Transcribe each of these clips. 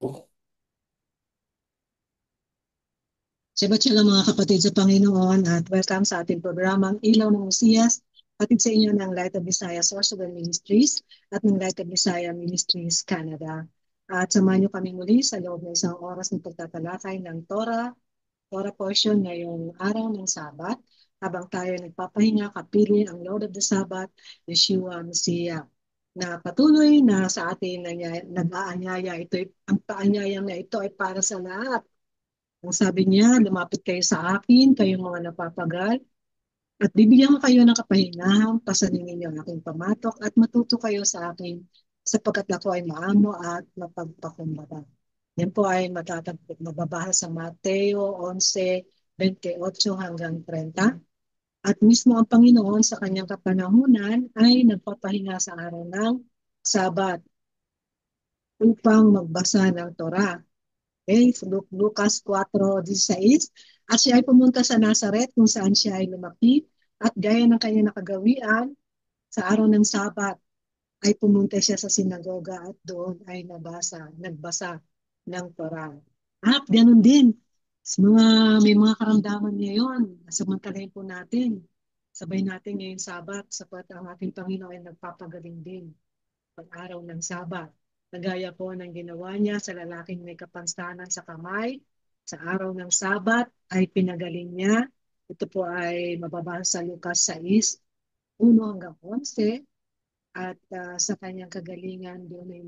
Shabbat shalom mga kapatid sa Panginoon at welcome sa ating programang Ilaw ng Mesiyas, hatid sa inyo ng Light of Visayas Sorsogon Ministries at ng Light of Visayas Ministries Canada. At samahan niyo kami muli sa loob ng isang oras ng pagtatalakay ng Torah portion ngayong araw ng Sabat habang tayo nagpapahinga kapiling ang Lord of the Sabbath, Yeshua Messiah na patuloy na sa atin nag-aanyaya. Ang paanyayang na ito ay para sa lahat. Ang sabi niya, lumapit kayo sa akin, kayong mga napapagal, at bibigyan ko kayo ng kapahingahan, pasanin ninyo ang aking pamatok, at matuto kayo sa akin, sapagkat ako ay maamo at mapagpakumbaba. Yan po ay mababasa sa Mateo 11:28 hanggang 30. At mismo ang Panginoon sa kanyang kapanahunan ay nagpapahinga sa araw ng Sabat upang magbasa ng Torah. Okay, so Lucas 4:16. At siya ay pumunta sa Nazaret kung saan siya ay lumaki at gaya ng kanyang nakagawian sa araw ng Sabat ay pumunta siya sa sinagoga at doon ay nagbasa ng Torah. At ganun din, may mga karamdaman ngayon, samantalahin po natin. Sabay natin ngayong Sabat sapat ang ating Panginoon ay nagpapagaling din pag-araw ng Sabat. Nagaya po ng ginawa niya sa lalaking may kapansanan sa kamay. Sa araw ng Sabat ay pinagaling niya. Ito po ay mababasa sa Lucas 6:1 hanggang 11. At sa kanyang kagalingan doon ay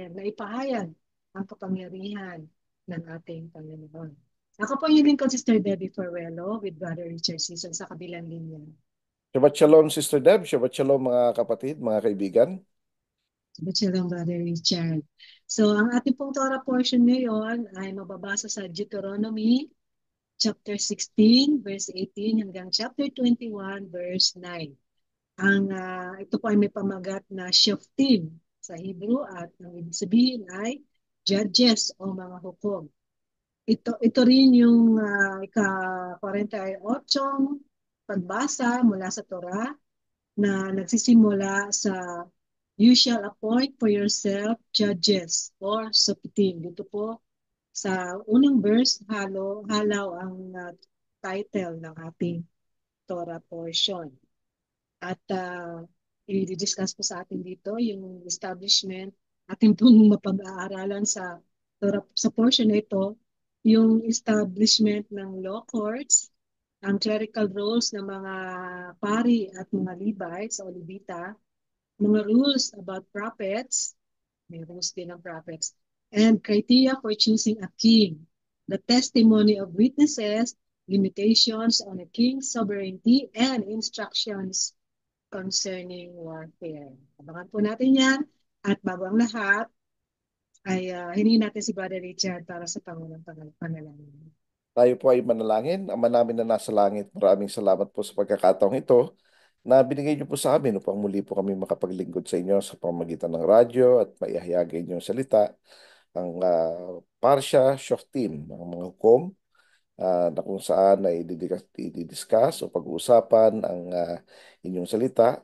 naipahayag ang kapangyarihan ng ating Panginoon. Ako po yung Lincoln Sister Debbie Ferrello with Brother Richard Season sa kabilang linya. Shabbat Shalom, Sister Deb. Shabbat Shalom, mga kapatid, mga kaibigan. Shabbat Shalom, Brother Richard. So, ang ating pong Torah portion ngayon ay mababasa sa Deuteronomy chapter 16, verse 18 hanggang chapter 21, verse 9. Ito po ay may pamagat na Shoftim sa Hebrew at ang ibig sabihin ay judges o mga hukom. Ito rin yung ika-48 pagbasa mula sa Torah na nagsisimula sa "You shall appoint for yourself judges or sophitim." Dito po sa unang verse, halaw ang title ng ating Torah portion. At i-discuss po sa atin dito yung establishment, ating pong mapag-aaralan sa portion na ito, yung establishment ng law courts, ang clerical roles ng mga pari at mga Levites o Levita, mga rules about prophets, may rules din ng prophets, and criteria for choosing a king, the testimony of witnesses, limitations on a king's sovereignty, and instructions concerning warfare. Abangan po natin yan. At bago ang lahat, ay hiningin natin si Brother Richard para sa pangunang panalangin. Tayo po ay manalangin. Ama namin na nasa langit, maraming salamat po sa pagkakataong ito na binigay niyo po sa amin upang muli po kami makapaglingkod sa inyo sa pamamagitan ng radyo at maihahayag inyong salita, ang Parsha Shoftim, ang mga hukom na kung saan ay i-discuss o pag-uusapan ang inyong salita.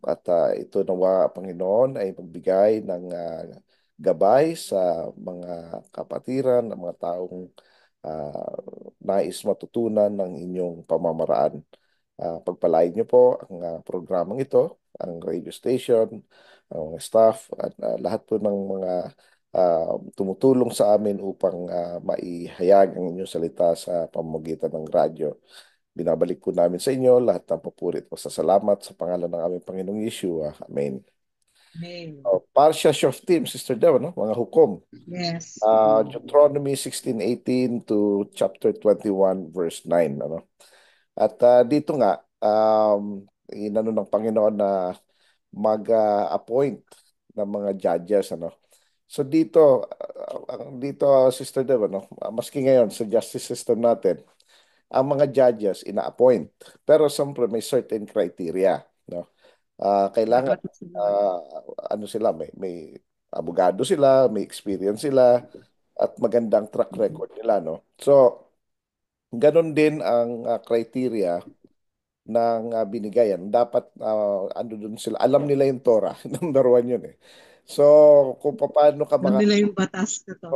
At ito nawa, Panginoon, ay magbigay ng gabay sa mga kapatiran, ng mga taong nais matutunan ng inyong pamamaraan. Pagpalain niyo po ang programang ito, ang radio station, ang mga staff, at lahat po ng mga tumutulong sa amin upang maihayag ang inyong salita sa pamamagitan ng radyo. Binabalik po namin sa inyo lahat ng papuri at pasasalamat sa pangalan ng aming Panginoong Yeshua. Amen. Amen. Parsha Shoftim, Sister Dewa, no? Mga hukom. Yes. Deuteronomy 16:18 to chapter 21, verse 9. Ano? At dito nga, inano ng Panginoon na mag-appoint ng mga judges. Ano? So dito, Sister Dev, no? Maski ngayon sa justice system natin, ang mga judges ina-appoint. Pero siyempre may certain criteria. No? Kailangan, Dapat sila. ah, ano sila, may abogado sila, may experience sila, at magandang track record nila. No? So, ganun din ang criteria ng binigayan. Dapat ano dun sila, alam nila yung Torah. Number one yun eh. So, kung paano ka Alam nila yung batas na to.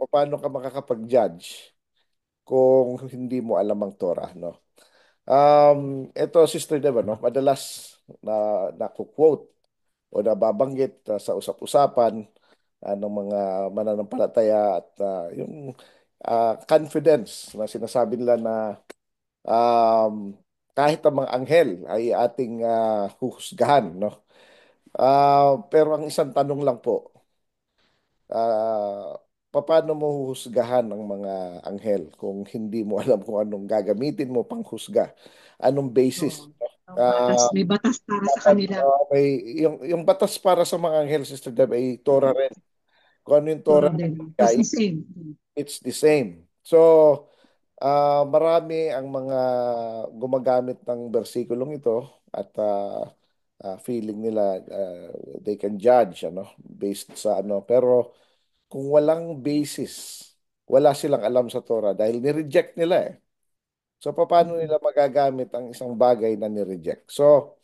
paano ka makakapag-judge kung hindi mo alam ang Torah, no? Ito, Sister Deb, no? Madalas na naku-quote o nababanggit sa usap-usapan ng mga mananampalataya at yung confidence na sinasabi nila na um, kahit ang mga anghel ay ating huhusgahan, no? Pero ang isang tanong lang po, paano mo huhusgahan ang mga anghel kung hindi mo alam kung anong gagamitin mo pang husga? Anong Oo. basis? Ang batas, Ah, may batas para sa dapat kanila. may yung batas para sa mga anghel, Sister Deb, ay Torah rin. Kung ano yung Torah Toro na din. Tapos bigay, the same. it's the same. So, marami ang mga gumagamit ng bersikulong ito at feeling nila they can judge based sa pero kung walang basis, wala silang alam sa Torah dahil ni-reject nila eh. So paano Mm. nila magagamit ang isang bagay na ni-reject? So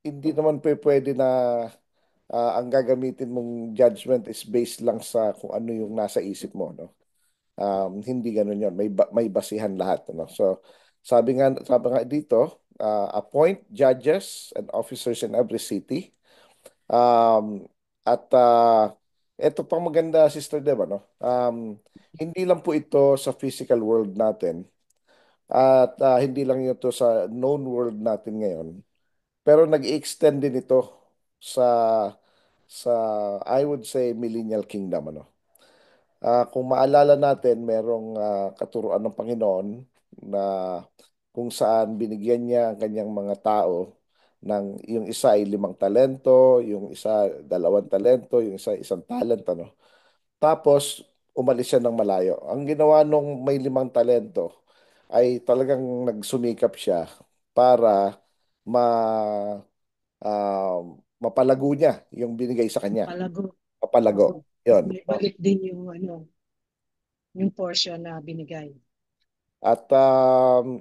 hindi naman pwede na ang gagamitin mong judgment is based lang sa kung ano yung nasa isip mo, no? Hindi ganun yon. May basihan lahat, no? So sabi nga dito, appoint judges and officers in every city. At ito pang maganda, Sister Deb, no? Hindi lang po ito sa physical world natin at hindi lang ito sa known world natin ngayon. Pero nag-extend din ito sa sa I would say millennial kingdom, ano. Kung maalala natin, merong katuruan ng Panginoon na kung saan binigyan niya ang kanyang mga tao ng yung isa ay 5 talento, yung isa 2 talento, yung isa isang talent, ano. Tapos umalis siya ng malayo. Ang ginawa nung may 5 talento ay talagang nagsumikap siya para ma mapalago niya yung binigay sa kanya. Palago. Mapalago. Oo. At Yon. may balik din yung yung portion na binigay. At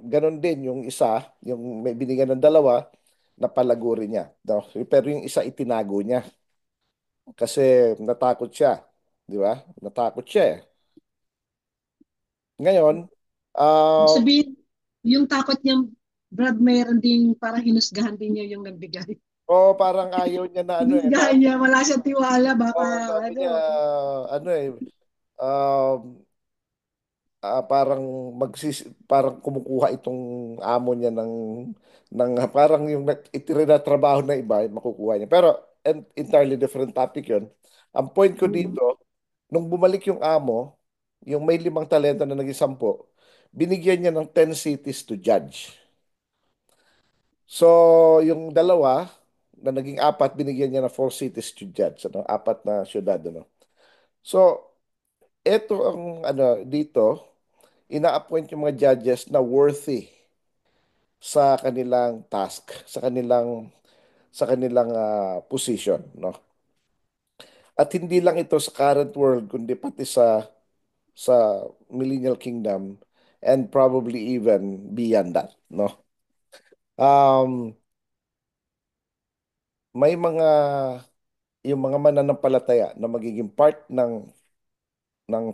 ganun din yung isa, yung may binigyan ng 2, napalago rin niya. No? Pero yung isa itinago niya kasi natakot siya. Di ba? Natakot siya eh. Ngayon, Ibig um, sabihin, yung takot niya, Brad, mayroon ding parang hinusgahan din niya yung nagbigay. parang ayaw niya na na Hinusgahan niya, wala siyang tiwala, baka sabi ano. niya um, parang parang kumukuha itong amo niya ng parang yung trabaho na iba makukuha niya. Pero entirely different topic 'yon. Ang point ko Mm. dito, nung bumalik yung amo, yung may 5 talento na naging 10, binigyan niya ng 10 cities to judge. So, yung 2 na naging 4, binigyan niya ng 4 cities to judge, 4 na syudad, ano. So, eto ang dito, ina-appoint yung mga judges na worthy sa kanilang task, sa kanilang position, no? At hindi lang ito sa current world kundi pati sa millennial kingdom and probably even beyond that, no? Um, may yung mga mananampalataya na magiging part ng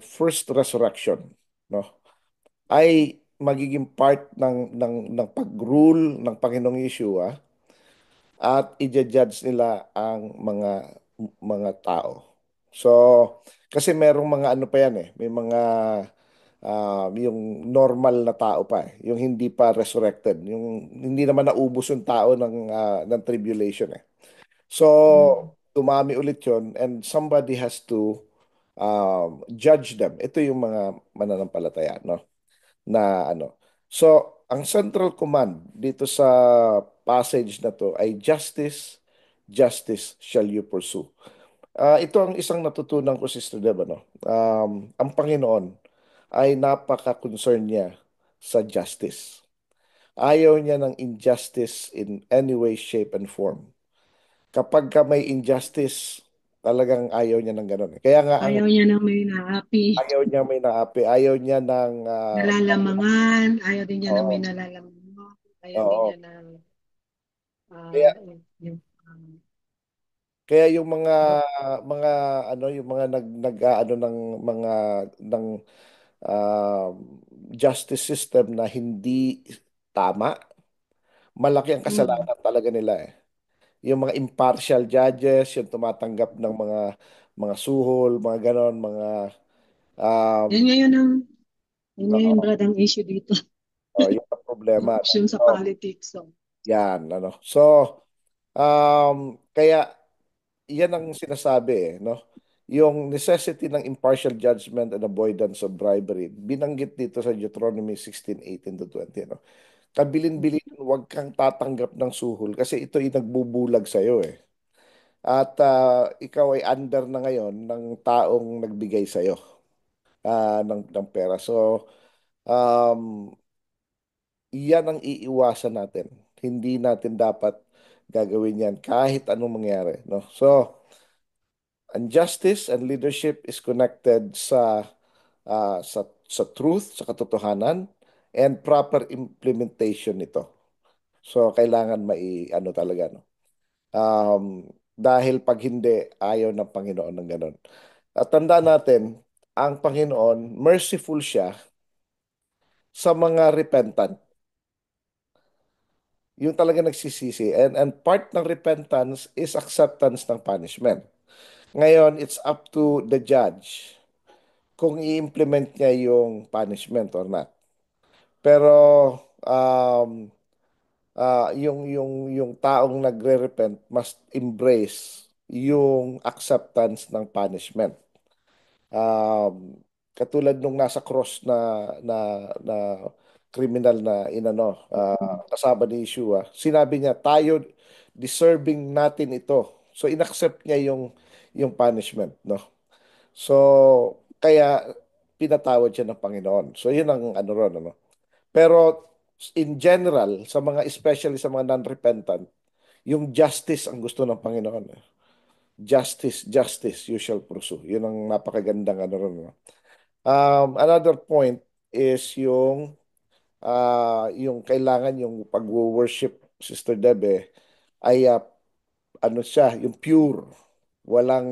first resurrection, no? Ay magiging part ng pag-rule ng Panginoong Yeshua at i-judge nila ang mga tao. So, kasi merong mga ano pa yan eh, may mga yung normal na tao pa eh, yung hindi pa resurrected, yung hindi naman naubos yung tao ng tribulation eh. So, Mm. dumami ulit yun and somebody has to judge them. Ito yung mga mananampalataya, no? Na ano. So, ang central command dito sa passage na to ay justice, justice shall you pursue. Ito ang isang natutunan ko, Sister Deb, no? Ang Panginoon ay napaka-concern niya sa justice. Ayaw niya ng injustice in any way, shape, and form. Kapag ka may injustice, talagang ayaw niya ng ganun. Kaya nga ang Ayaw niya ng may naapi, ayaw niya may naapi, ayaw niya ng nalalamangan, ayaw din niya ng may oo, nalalamangan, ayaw din oo. niya ng Kaya yung, Kaya yung mga yung mga nag-aano ng mga ng ah, justice system na hindi tama, malaki ang Mm. kasalanan talaga nila eh. Yung mga impartial judges, yung tumatanggap ng mga suhol, mga ganon, mga Yan um, ngayon ang yan ngayon oo, Brad ang issue dito. yung problema. Corruption sa So, politics. So, yan, So, kaya yan ang sinasabi no? Yung necessity ng impartial judgment and avoidance of bribery, binanggit dito sa Deuteronomy 16:18 to 20, no? Kabilin-bilin, huwag kang tatanggap ng suhol kasi ito ay nagbubulag sa iyo eh. At ikaw ay under na ngayon ng taong nagbigay sa iyo ng pera. So, um, yan ang iiwasan natin. Hindi natin dapat gagawin yan kahit anong mangyari, no? So, and justice and leadership is connected sa truth, sa katotohanan, and proper implementation nito. So, kailangan ano talaga, no? Dahil pag hindi, ayaw ng Panginoon ng ganon. At tandaan natin, ang Panginoon, merciful siya sa mga repentant. Yung talaga nagsisisi. And part ng repentance is acceptance ng punishment. Ngayon, it's up to the judge kung i-implement niya yung punishment or not. Pero um, yung taong nagre-repent must embrace yung acceptance ng punishment. Um, Katulad nung nasa cross na criminal na kasama ni Yeshua, sinabi niya, tayo deserving natin ito. So inaccept niya yung punishment, no? So kaya pinatawad siya ng Panginoon. So yun ang ano ron, ano. Pero in general, sa mga especially sa mga non-repentant, yung justice ang gusto ng Panginoon. Justice, justice, you shall pursue. Yun ang napakagandang ano ron, no? Another point is yung kailangan yung pag-worship, Sister Debe, ay ano siya, yung pure. Walang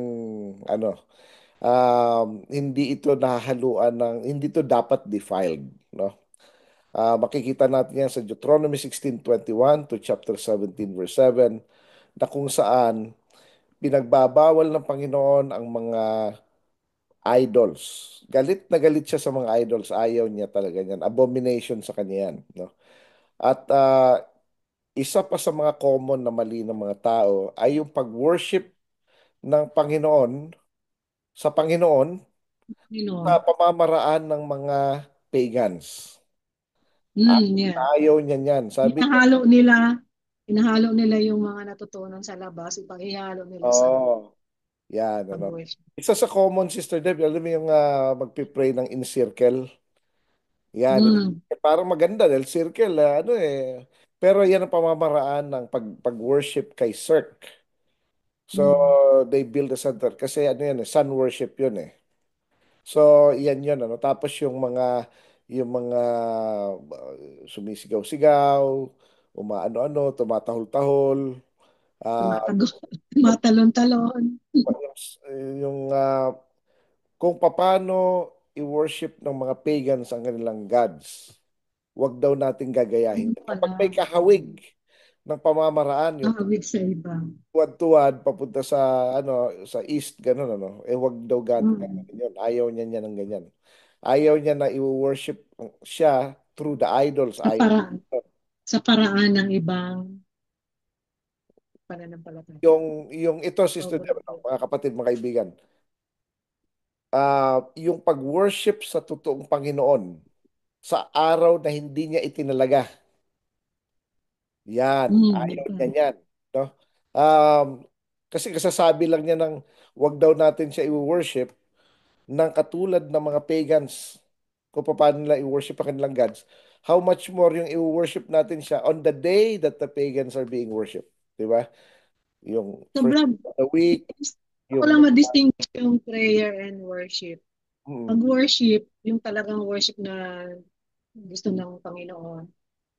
ano, hindi ito nahahaluan hindi ito dapat defiled, no? Makikita natin yan sa Deuteronomy 16:21 to chapter 17 verse 7 na kung saan pinagbabawal ng Panginoon ang mga idols. Galit na galit siya sa mga idols. Ayaw niya talaga yan. Abomination sa kanya yan, no? At isa pa sa mga common na mali ng mga tao ay yung pag-worship ng Panginoon sa Panginoon sa Panginoon. pamamaraan ng mga pagans. Yeah. Ayaw niya yan. Sabi niya, Hinahalo nila, hinahalo nila yung mga natutunan sa labas, ipang-ihalo nila sa oh, yan, pag-worship. Isa sa common, Sister Deb, alam mo yung magpipray ng in circle. Yan. Mm. Parang maganda dahil circle, Pero yan ang pamamaraan ng pag-worship kay Cirque. So, Mm. they build a center. Kasi ano yan, sun worship yun eh. So, yan yun, ano. Tapos yung mga sumisigaw-sigaw, umaano-ano, tumatahol-tahol. ah Tumatago, tumatalon-talon. yung kung paano i-worship ng mga pagans ang kanilang gods. Huwag daw natin gagayahin. Yun Kapag may pala. kahawig ng pamamaraan, yung Nakawig sa iba. tuwad-tuwad papunta sa east, ganun, huwag daw Mm. gagawin yun. Ayaw niya ng ganyan. Ayaw niya na i-worship siya through the idols. Sa paraan. Sa paraan ng ibang pananampalataya. Yung ito, Sister Over Deborah, there. mga kapatid, mga kaibigan, yung pag-worship sa totoong Panginoon sa araw na hindi niya itinalaga. Yan, ayaw niya Iba. yan. No? Um, Kasi kasasabi lang niya ng wag daw natin siya i-worship ng katulad ng mga pagans kung paano nila i-worship ang kanilang gods. How much more yung i-worship natin siya on the day that the pagans are being worshipped. Di ba? Yung So, first Brad, of the week, ako yung lang ma-distinguish yung prayer and worship. Pag mm, worship, yung talagang worship na gusto ng Panginoon.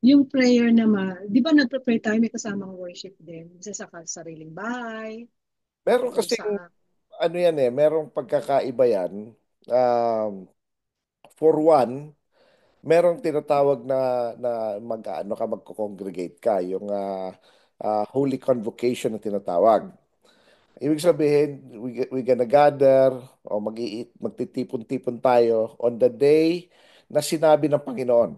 Yung prayer naman, di ba nagpe-pray tayo, may kasamang worship din. Isa sa sariling bahay, Meron tungkol kasing sa... ano yan eh, merong pagkakaiba yan. Um, for one, merong tinatawag na mag-ano ka, magko-congregate ka, yung Holy Convocation na tinatawag. Ibig sabihin, we gonna gather o magtitipon-tipon tayo on the day na sinabi ng Panginoon.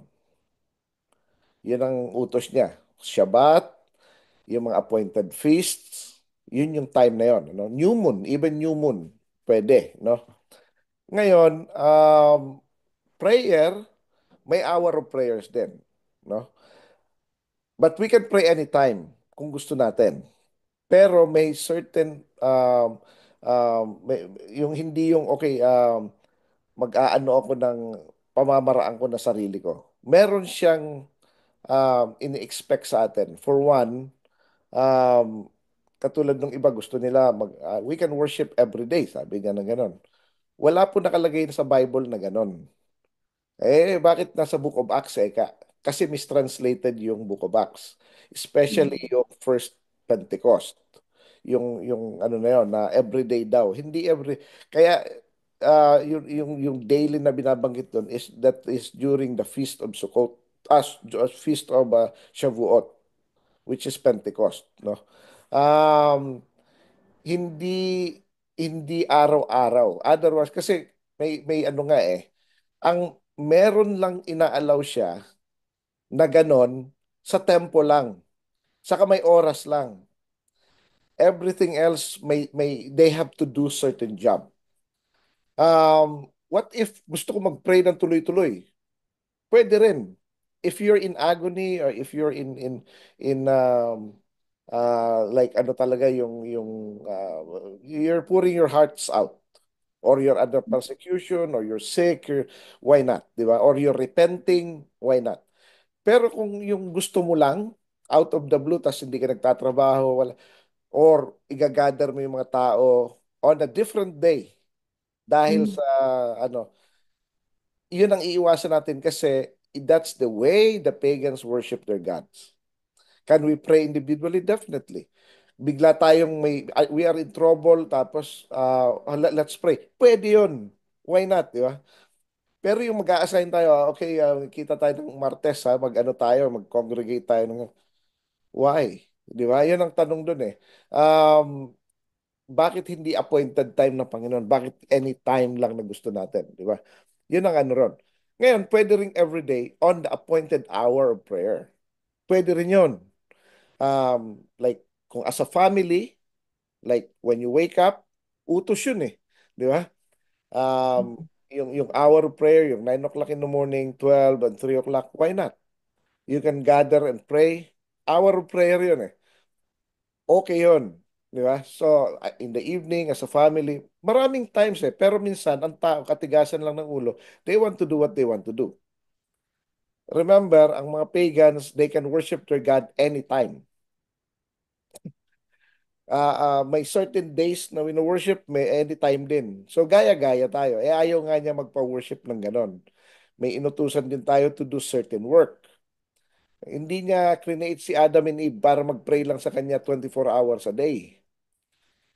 Yun ang utos niya. Shabbat, yung mga appointed feasts, yun yung time na yun. No? New moon, even new moon, pwede. No? Ngayon, prayer, may hour of prayers din. No? But we can pray anytime kung gusto natin. Pero may certain, yung hindi yung, okay, mag-aano ako ng pamamaraan ko na sarili ko. Meron siyang ini-expect sa atin. For one, um, katulad ng iba, gusto nila, we can worship every day, sabi niya na gano'n. Wala po nakalagay sa Bible na gano'n. Bakit nasa Book of Acts Kasi mistranslated yung Book of Acts. Especially Mm. yung first Pentecost. Yung ano na yun, na everyday daw. Hindi every... Kaya yung daily na binabanggit doon is during the Feast of Sukkot, Feast of Shavuot, which is Pentecost, no? Um, hindi hindi araw-araw. Otherwise, kasi may ano nga ang meron lang inaalaw siya na ganon sa tempo lang. Saka may oras lang. Everything else they have to do certain job. What if gusto ko mag-pray ng tuloy-tuloy? Pwede rin. If you're in agony or if you're in like ano talaga you're pouring your hearts out or you're under persecution or you're sick, why not, di ba? Or you're repenting, why not? Pero kung yung gusto mo lang, out of the blue, tas hindi ka nagtatrabaho, wala, or igagather mo yung mga tao on a different day dahil Mm. sa ano, yun ang iiwasan natin kasi that's the way the pagans worship their gods. Can we pray individually? Definitely. Bigla tayong we are in trouble, tapos let's pray. Pwede yun. Why not, di ba? Pero yung mag-a-assign tayo, okay, kita tayo ng Martes, mag-ano tayo, mag-congregate tayo ng why? Di ba? Yun ang tanong dun eh. Bakit hindi appointed time ng Panginoon? Bakit any time lang na gusto natin? Di ba? Yun ang ano ron. Ngayon, pwede rin everyday on the appointed hour of prayer. Pwede rin yun. Like, kung as a family, like when you wake up, utos yun eh. Di ba? Yung hour of prayer, yung 9 o'clock in the morning, 12 and 3 o'clock, why not? You can gather and pray. Hour of prayer yun eh. Okay yun. Di ba? So, in the evening, as a family, maraming times eh. Pero minsan, ang tao, katigasan lang ng ulo, they want to do what they want to do. Remember, ang mga pagans, they can worship their God anytime. May certain days na wino-worship, may anytime din. So, gaya-gaya tayo. Ayaw nga niya magpa-worship ng ganon. May inutusan din tayo to do certain work. Hindi niya create si Adam and Eve para mag-pray lang sa kanya 24 hours a day.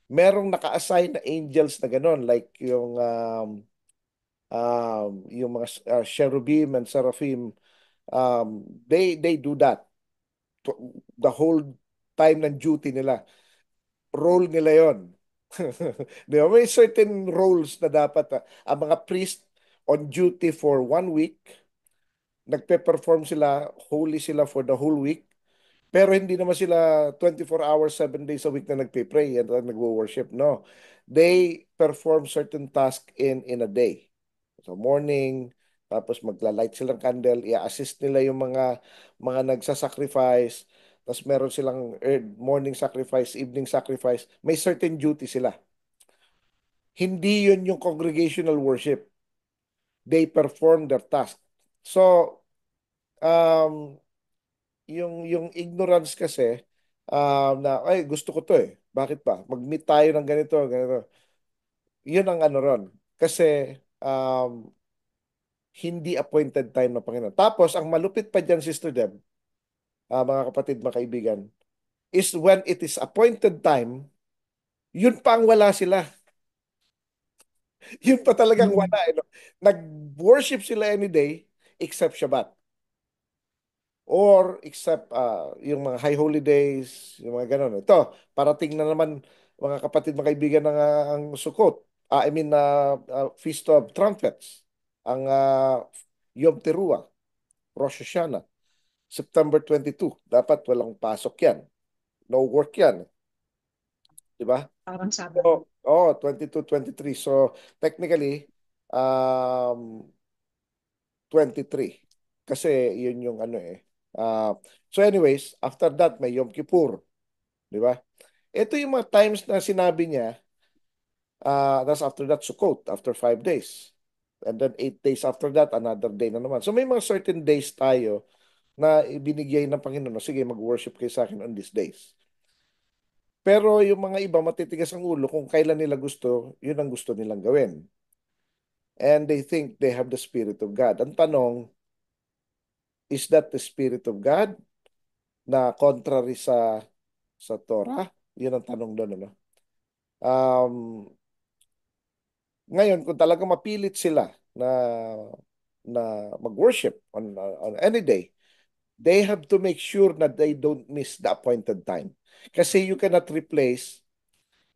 Merong naka-assign na angels na ganon, like yung mga cherubim and seraphim, they do that the whole time ng duty nila. Role nila yon. Di ba? May certain roles na dapat ang mga priest on duty for 1 week, nagpe-perform sila, holy sila for the whole week, pero hindi naman sila 24 hours, 7 days a week na nagpe-pray at nagwo-worship. No. They perform certain task in a day. So morning, tapos magla-light silang candle, i-assist nila yung mga nagsa-sacrifice, tapos meron silang morning sacrifice, evening sacrifice. May certain duty sila. Hindi yun yung congregational worship. They perform their task. So, um, yung ignorance kasi na ay gusto ko to eh. Bakit ba? Mag-meet tayo ng ganito, ganito. Yun ang ano ron. Kasi hindi appointed time ng Panginoon. Tapos ang malupit pa diyan, Sister Deb, mga kapatid, mga kaibigan, is when it is appointed time, Yun pa ang wala sila. Yun pa talagang wala. Mm. No? Nag-worship sila any day except Shabbat. Or except yung mga high holidays, yung mga ganun. Ito, parating na naman mga kapatid, mga kaibigan ng ang Sukkot. I mean, Feast of Trumpets. Ang Yom Teruah, Rosh Hashanah, September 22. Dapat walang pasok yan. No work yan. Di ba? Parang So, Sabado. 22, 23. So, technically, um, 23. Kasi yun yung ano eh. Uh, so anyways, after that, may Yom Kippur. Di ba? Ito yung mga times na sinabi niya, that's after that, Sukkot, after 5 days. And then 8 days after that, another day na naman. So may mga certain days tayo na ibinigay ng Panginoon, "O, sige, mag-worship kayo sa akin on these days." Pero yung mga iba, matitigas ang ulo kung kailan nila gusto, yun ang gusto nilang gawin. And they think they have the Spirit of God. Ang tanong, is that the Spirit of God na contrary sa Torah? Yun ang tanong doon, ano? Um, Ngayon, kung talagang mapilit sila na mag-worship on any day, they have to make sure na they don't miss the appointed time. Kasi you cannot replace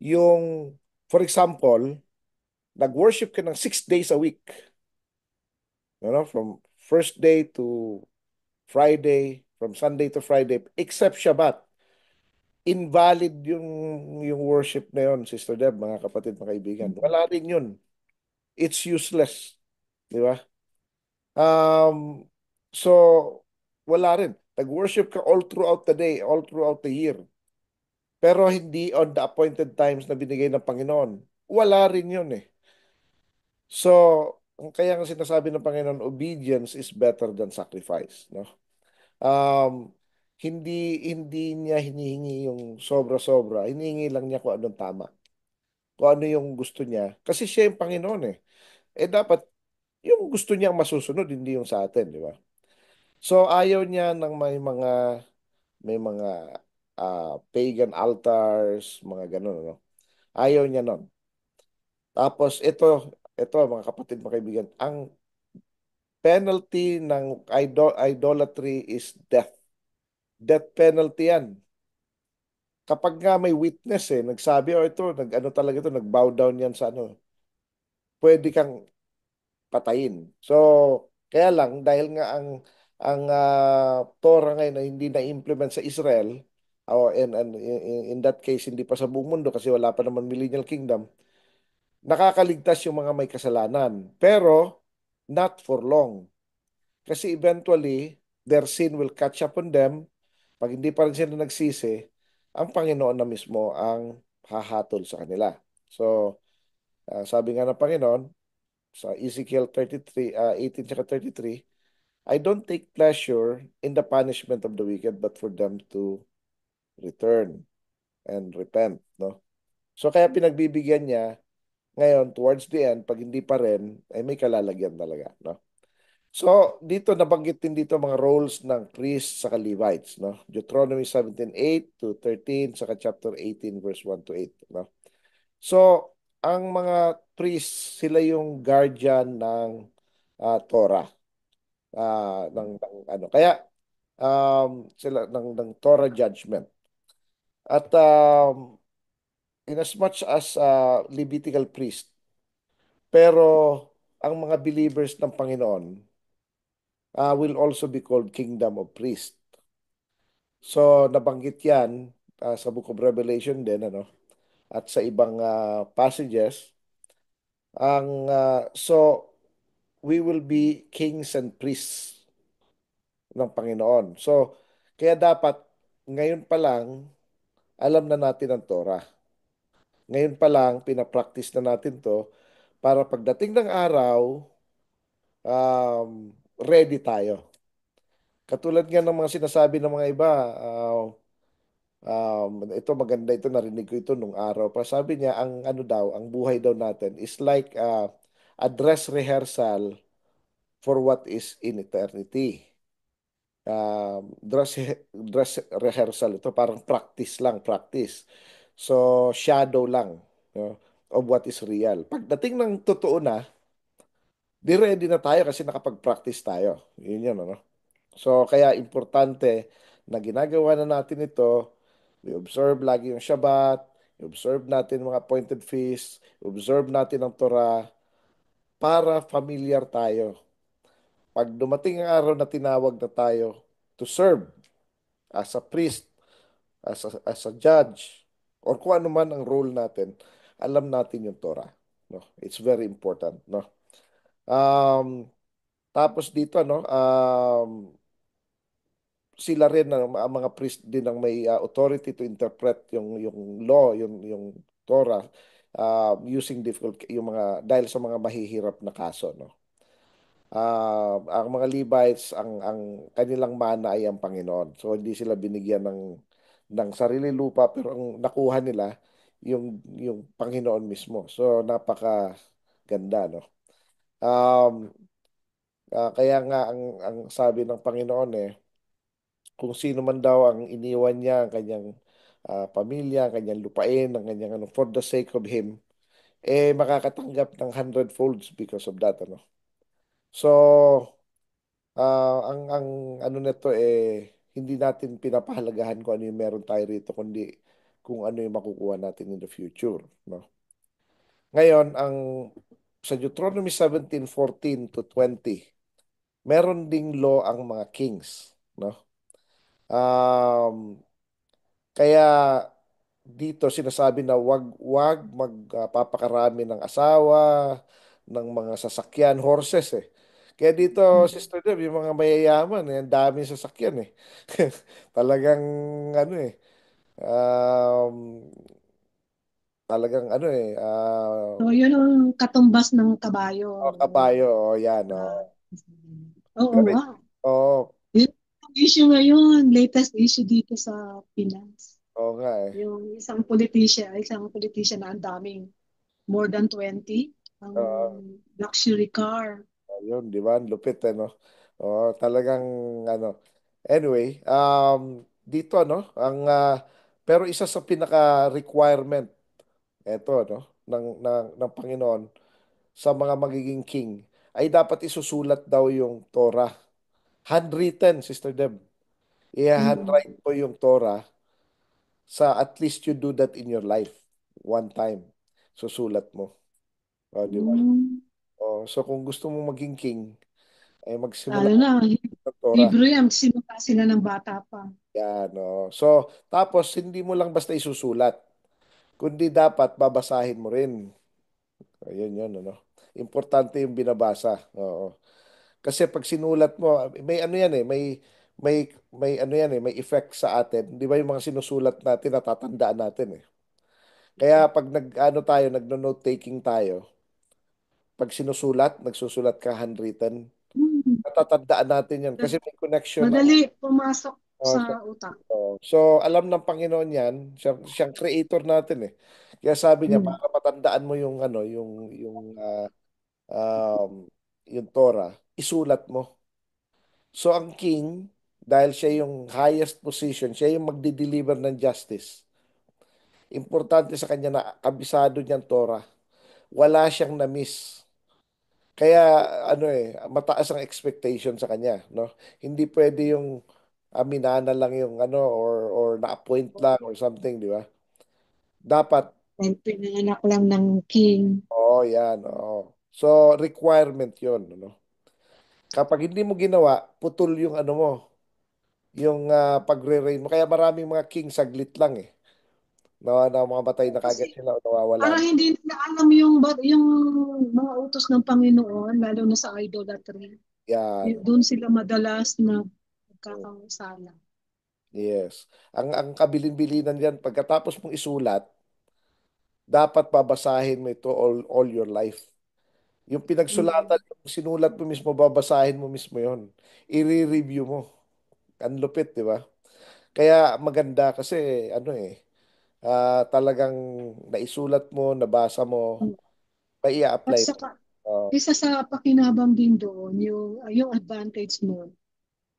yung, for example, nag-worship ka ng 6 days a week, from first day to Friday, from Sunday to Friday, except Shabbat. Invalid yung worship na yun, Sister Deb, mga kapatid, mga kaibigan. Mm. Wala rin yun. It's useless. Di ba? Um, so, wala rin. Nag-worship ka all throughout the day, all throughout the year. Pero hindi on the appointed times na binigay ng Panginoon. Wala rin yun eh. So, kaya nga sinasabi ng Panginoon, obedience is better than sacrifice. No? Um, hindi niya hinihingi yung sobra-sobra. Hinihingi lang niya kung anong tama. Kung ano yung gusto niya. Kasi siya yung Panginoon eh. Dapat yung gusto niya ang masusunod, hindi yung sa atin, di ba? So ayaw niya ng may mga pagan altars, mga ganun, ano. Ayaw niya nun. Tapos ito mga kapatid, mga kaibigan, ang penalty ng idolatry is death. Death penalty yan. Kapag nga may witness nagsabi, ito, nag-ano talaga ito, nag-bow down yan sa ano, pwede kang patayin. So, kaya lang dahil nga ang Torah ngayon na hindi na-implement sa Israel, and in that case hindi pa sa buong mundo kasi wala pa naman millennial kingdom, nakakaligtas yung mga may kasalanan. Pero not for long. Kasi eventually their sin will catch up on them. Pag hindi pa rin sila nagsisi, ang Panginoon na mismo ang hahatol sa kanila. So, sabi nga ng Panginoon, sa Ezekiel 33, 18 tsaka 33, I don't take pleasure in the punishment of the wicked, but for them to return and repent, no? So kaya pinagbibigyan niya ngayon towards the end, pag hindi pa rin, ay may kalalagyan talaga, no? So dito nabanggit din dito mga roles ng priests sa Levites, no? Deuteronomy 17:8 to 13 saka chapter 18 verse 1 to 8, no? So ang mga priests, sila yung guardian ng Torah, ng ano. Kaya sila ng Torah judgment. At in as much as Levitical priest, pero ang mga believers ng Panginoon will also be called kingdom of priest. So nabanggit yan sa Book of Revelation din, ano, at sa ibang passages. So we will be kings and priests ng Panginoon. So kaya dapat ngayon pa lang alam na natin ang Torah. Ngayon pa lang, pinapractice na natin to para pagdating ng araw, ready tayo. Katulad nga ng mga sinasabi ng mga iba, ito maganda ito, narinig ko ito nung araw pa. Sabi niya, ang ano daw, ang buhay daw natin is like a dress rehearsal for what is in eternity. Dress rehearsal, ito parang practice lang, practice. So, shadow lang, no, of what is real. Pagdating ng totoo na, di ready na tayo kasi nakapag-practice tayo. Yun yun, ano? So, kaya importante na ginagawa na natin ito, we observe lagi yung Shabbat, observe natin mga appointed feasts, observe natin ang Torah para familiar tayo. Pag dumating ang araw na tinawag na tayo to serve as a priest, as a judge, or kung ano man ang role natin, alam natin yung Torah. No? It's very important. No? Um, Tapos dito, no, sila rin ang mga priest din ang may authority to interpret yung law, yung Torah, using difficult yung mga dahil sa mga mahihirap na kaso, no. Ang mga Levites, ang kanilang mana ay ang Panginoon. So hindi sila binigyan ng sarili lupa, pero ang nakuha nila yung Panginoon mismo. So napaka ganda, no. Um, Kaya nga ang sabi ng Panginoon, kung sino man daw ang iniwan niya ang kanyang pamilya, ang kanyang lupain, ang kanyang ano, for the sake of Him, makakatanggap ng hundredfolds because of that, ano. So, ang ano nito, hindi natin pinapahalagahan kung ano yung meron tayo rito, kundi kung ano yung makukuha natin in the future, no. Ngayon, sa Deuteronomy 17:14-20, meron ding law ang mga kings, no. Um, Kaya dito sinasabi na wag magpapakarami ng asawa, ng mga sasakyan, horses eh. Kaya dito, Mm. Sister Deb, yung mga mayayaman, ang daming sasakyan eh. Talagang ano um, talagang ano So, yun ang katumbas ng kabayo. kabayo, yan, Ah, oo Pero, nga. oh, Yun ang issue ngayon, latest issue dito sa Pinas. oo nga Yung isang politician na ang daming more than 20 ang Oo. luxury car. Ayun, di ba? Ang lupit, no? Oh, talagang, ano. Anyway, dito, no? Pero isa sa pinaka-requirement, eto, no? Ng Panginoon sa mga magiging king, ay dapat isusulat daw yung Torah. Handwritten, Sister Deb. Mm. I-handwrite po yung Torah at least you do that in your life. One time. Susulat mo. O, di ba? Mm. O, so, kung gusto mong maging king, ay magsimula Lalo na, ng Torah. libro yan, sinunta sila ng bata pa. Yan, no. So, tapos hindi mo lang basta isusulat, kundi dapat babasahin mo rin. Ayun yun, ano. Importante yung binabasa. Oo. Kasi pag sinulat mo, may ano yan may ano yan may effect sa atin. Di ba yung mga sinusulat natin, natatandaan natin eh. Kaya pag nag-ano tayo, nagno-note taking tayo, pag nagsusulat ka handwritten, Mm. natatandaan natin yan kasi may connection. Madali pumasok Oh, sa so, utak. so, alam ng Panginoon yan, siyang creator natin eh. Kaya sabi niya, Mm. para matandaan mo yung ano, um, yung Torah, isulat mo. So, ang king, dahil siya yung highest position, siya yung magdi-deliver ng justice. Importante sa kanya na kabisado niyang Torah. Wala siyang na-miss. Kaya ano mataas ang expectation sa kanya, no? Hindi pwede yung aminana lang yung ano or na-appoint lang or something, di ba? Dapat, Dahil pinanganak lang ng king. oh, yan, oh. So requirement 'yon, no? Kapag hindi mo ginawa, putol yung ano mo, yung pagre-reign mo. Kaya maraming mga king saglit lang na mga batay na kagad Kasi sila o nawawala parang na. hindi nila alam yung mga utos ng Panginoon, lalo na sa idolatry. Yan. Doon sila madalas na nagkakasala. Yes. Ang kabilin-bilinan diyan pagkatapos mong isulat, dapat babasahin mo ito all your life. Yung pinagsulatan, Mm. yung sinulat mo mismo, babasahin mo mismo yon. I-review mo. Ang lupit, di ba? Kaya maganda kasi, ano talagang naisulat mo, nabasa mo, may At i-apply mo. saka, Uh, isa sa pakinabang din doon, yung advantage mo,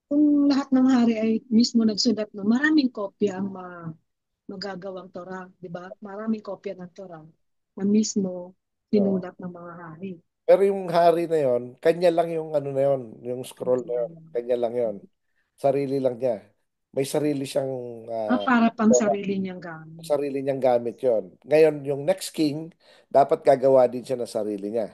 kung lahat ng hari ay mismo nagsulat na maraming kopya ang magagawang Torah, di ba? Maraming kopya ng Torah na mismo Oo. sinulat ng mga hari. Pero yung hari na yon, kanya lang yung ano na yon, yung scroll na yon, Mm. kanya lang yon. Sarili lang niya. May sarili siyang ah, Para pang sarili niyang gamit. sarili niyang gamit yon. Ngayon, yung next king, dapat gagawa din siya ng sarili niya.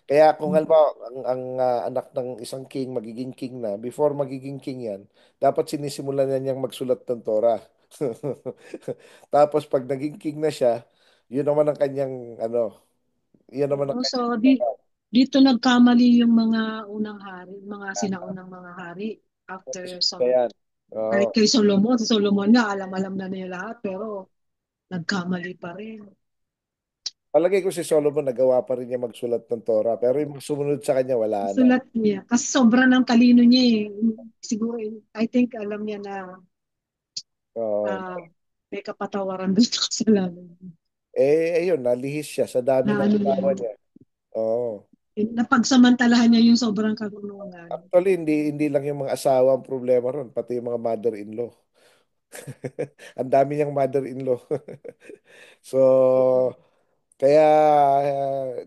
Kaya kung Mm. halimbawa, ang anak ng isang king, magiging king na, before magiging king yan, dapat sinisimulan na niyang magsulat ng Torah. Tapos pag naging king na siya, yun naman ang kanyang, ano, yun naman ang So, kanyang, dito nagkamali yung mga unang hari, mga sinaunang mga hari after some, yan. kahit Oo. kay Solomon, si Solomon nga, alam-alam na niya lahat, pero nagkamali pa rin. Palagay ko si Solomon nagawa pa rin niya magsulat ng Torah, pero yung sumunod sa kanya, wala na. Sulat niya. Kasi sobrang ng talino niya eh. Siguro, I think alam niya na Oo. ah, may kapatawaran doon sa kasalanan. Ayun, nalihis siya sa dami Na ng ano niya, asawa niya. Oo. napagsamantalahan niya yung sobrang karunungan. Actually, hindi lang yung mga asawa ang problema ron, pati yung mga mother-in-law. Ang dami niyang mother-in-law. So, kaya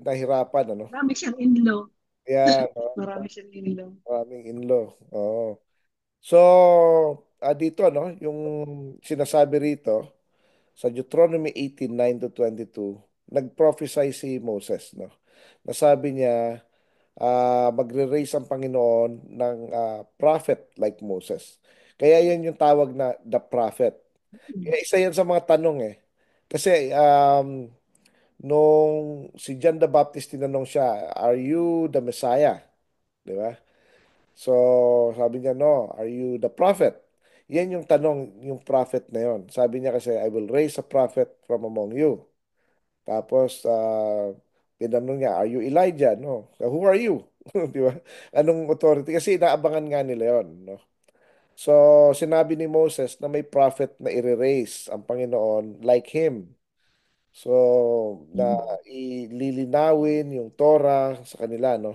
nahirapan, ano? Marami siyang in-law. Yan, Marami siyang in-law. maraming in-law. Oo. So, dito, ano, yung sinasabi rito, sa Deuteronomy 18:9-22, nag-prophesy si Moses, no? Nasabi niya, magre-raise ang Panginoon ng prophet like Moses. Kaya yan yung tawag na the prophet. Kaya isa yan sa mga tanong eh. Kasi nung si John the Baptist tinanong siya, "Are you the Messiah?" Di ba? So, sabi niya, "No. Are you the prophet?" Yan yung tanong, yung prophet na yon. Sabi niya kasi, "I will raise a prophet from among you." Tapos, tinanong niya, "Are you Elijah?" No. So, who are you? Di ba? Anong authority? Kasi inaabangan nga nila yon, no? So, sinabi ni Moses na may prophet na i-raise ang Panginoon like him. So, na Mm. ililinawin yung Torah sa kanila, no?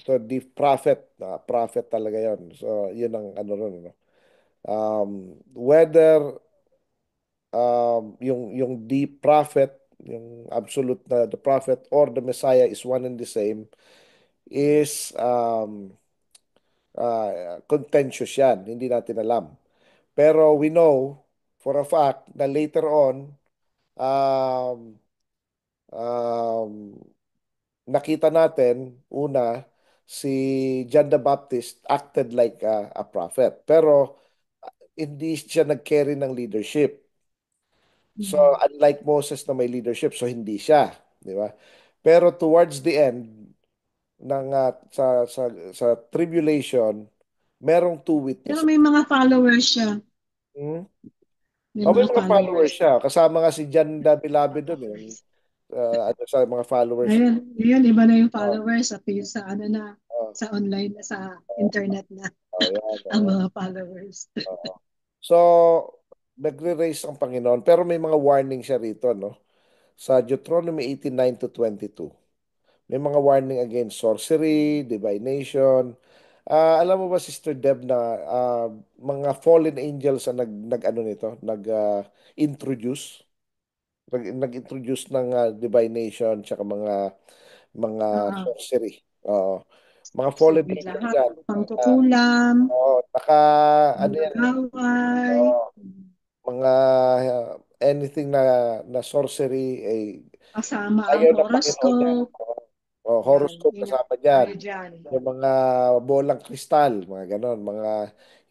So, the prophet, prophet talaga yon. So, yun ang ano ron, no? Whether yung the prophet, yung absolute na the prophet or the Messiah is one and the same, is contentious yan. Hindi natin alam. Pero we know for a fact na later on, um, um, nakita natin, una, si John the Baptist acted like a prophet. Pero hindi siya nag-carry ng leadership. So, Mm. unlike Moses na may leadership, so hindi siya, di ba? Pero towards the end ng sa tribulation, merong two Pero witnesses. may mga followers siya. Hmm? May Oh, may mga mga followers followers. siya. Kasama nga si John the Beloved doon eh. Followers. Ano sa mga followers niya. Ngayon, iba na yung Oh, followers sa ano na, oh, sa online, sa internet na yan, ang mga followers. oh. So, nagre-raise ang Panginoon. Pero may mga warning siya rito, no? Sa Deuteronomy 18:9-22. May mga warning against sorcery, divination. Alam mo ba, Sister Deb, na mga fallen angels ang nag-ano nito, introduce nag-introduce ng divination tsaka mga Oo. sorcery. Oo. Mga fallen Sorry angels lahat. yan. Pangkukulam, Oo, ano yan eh, manggagaway, oo, mga anything na sorcery eh, kasama ang ayaw ng Panginoon yan. horoscope. Yan, Horoscope ingat kasama dyan. tayo dyan. Yung mga bolang kristal, mga ganon,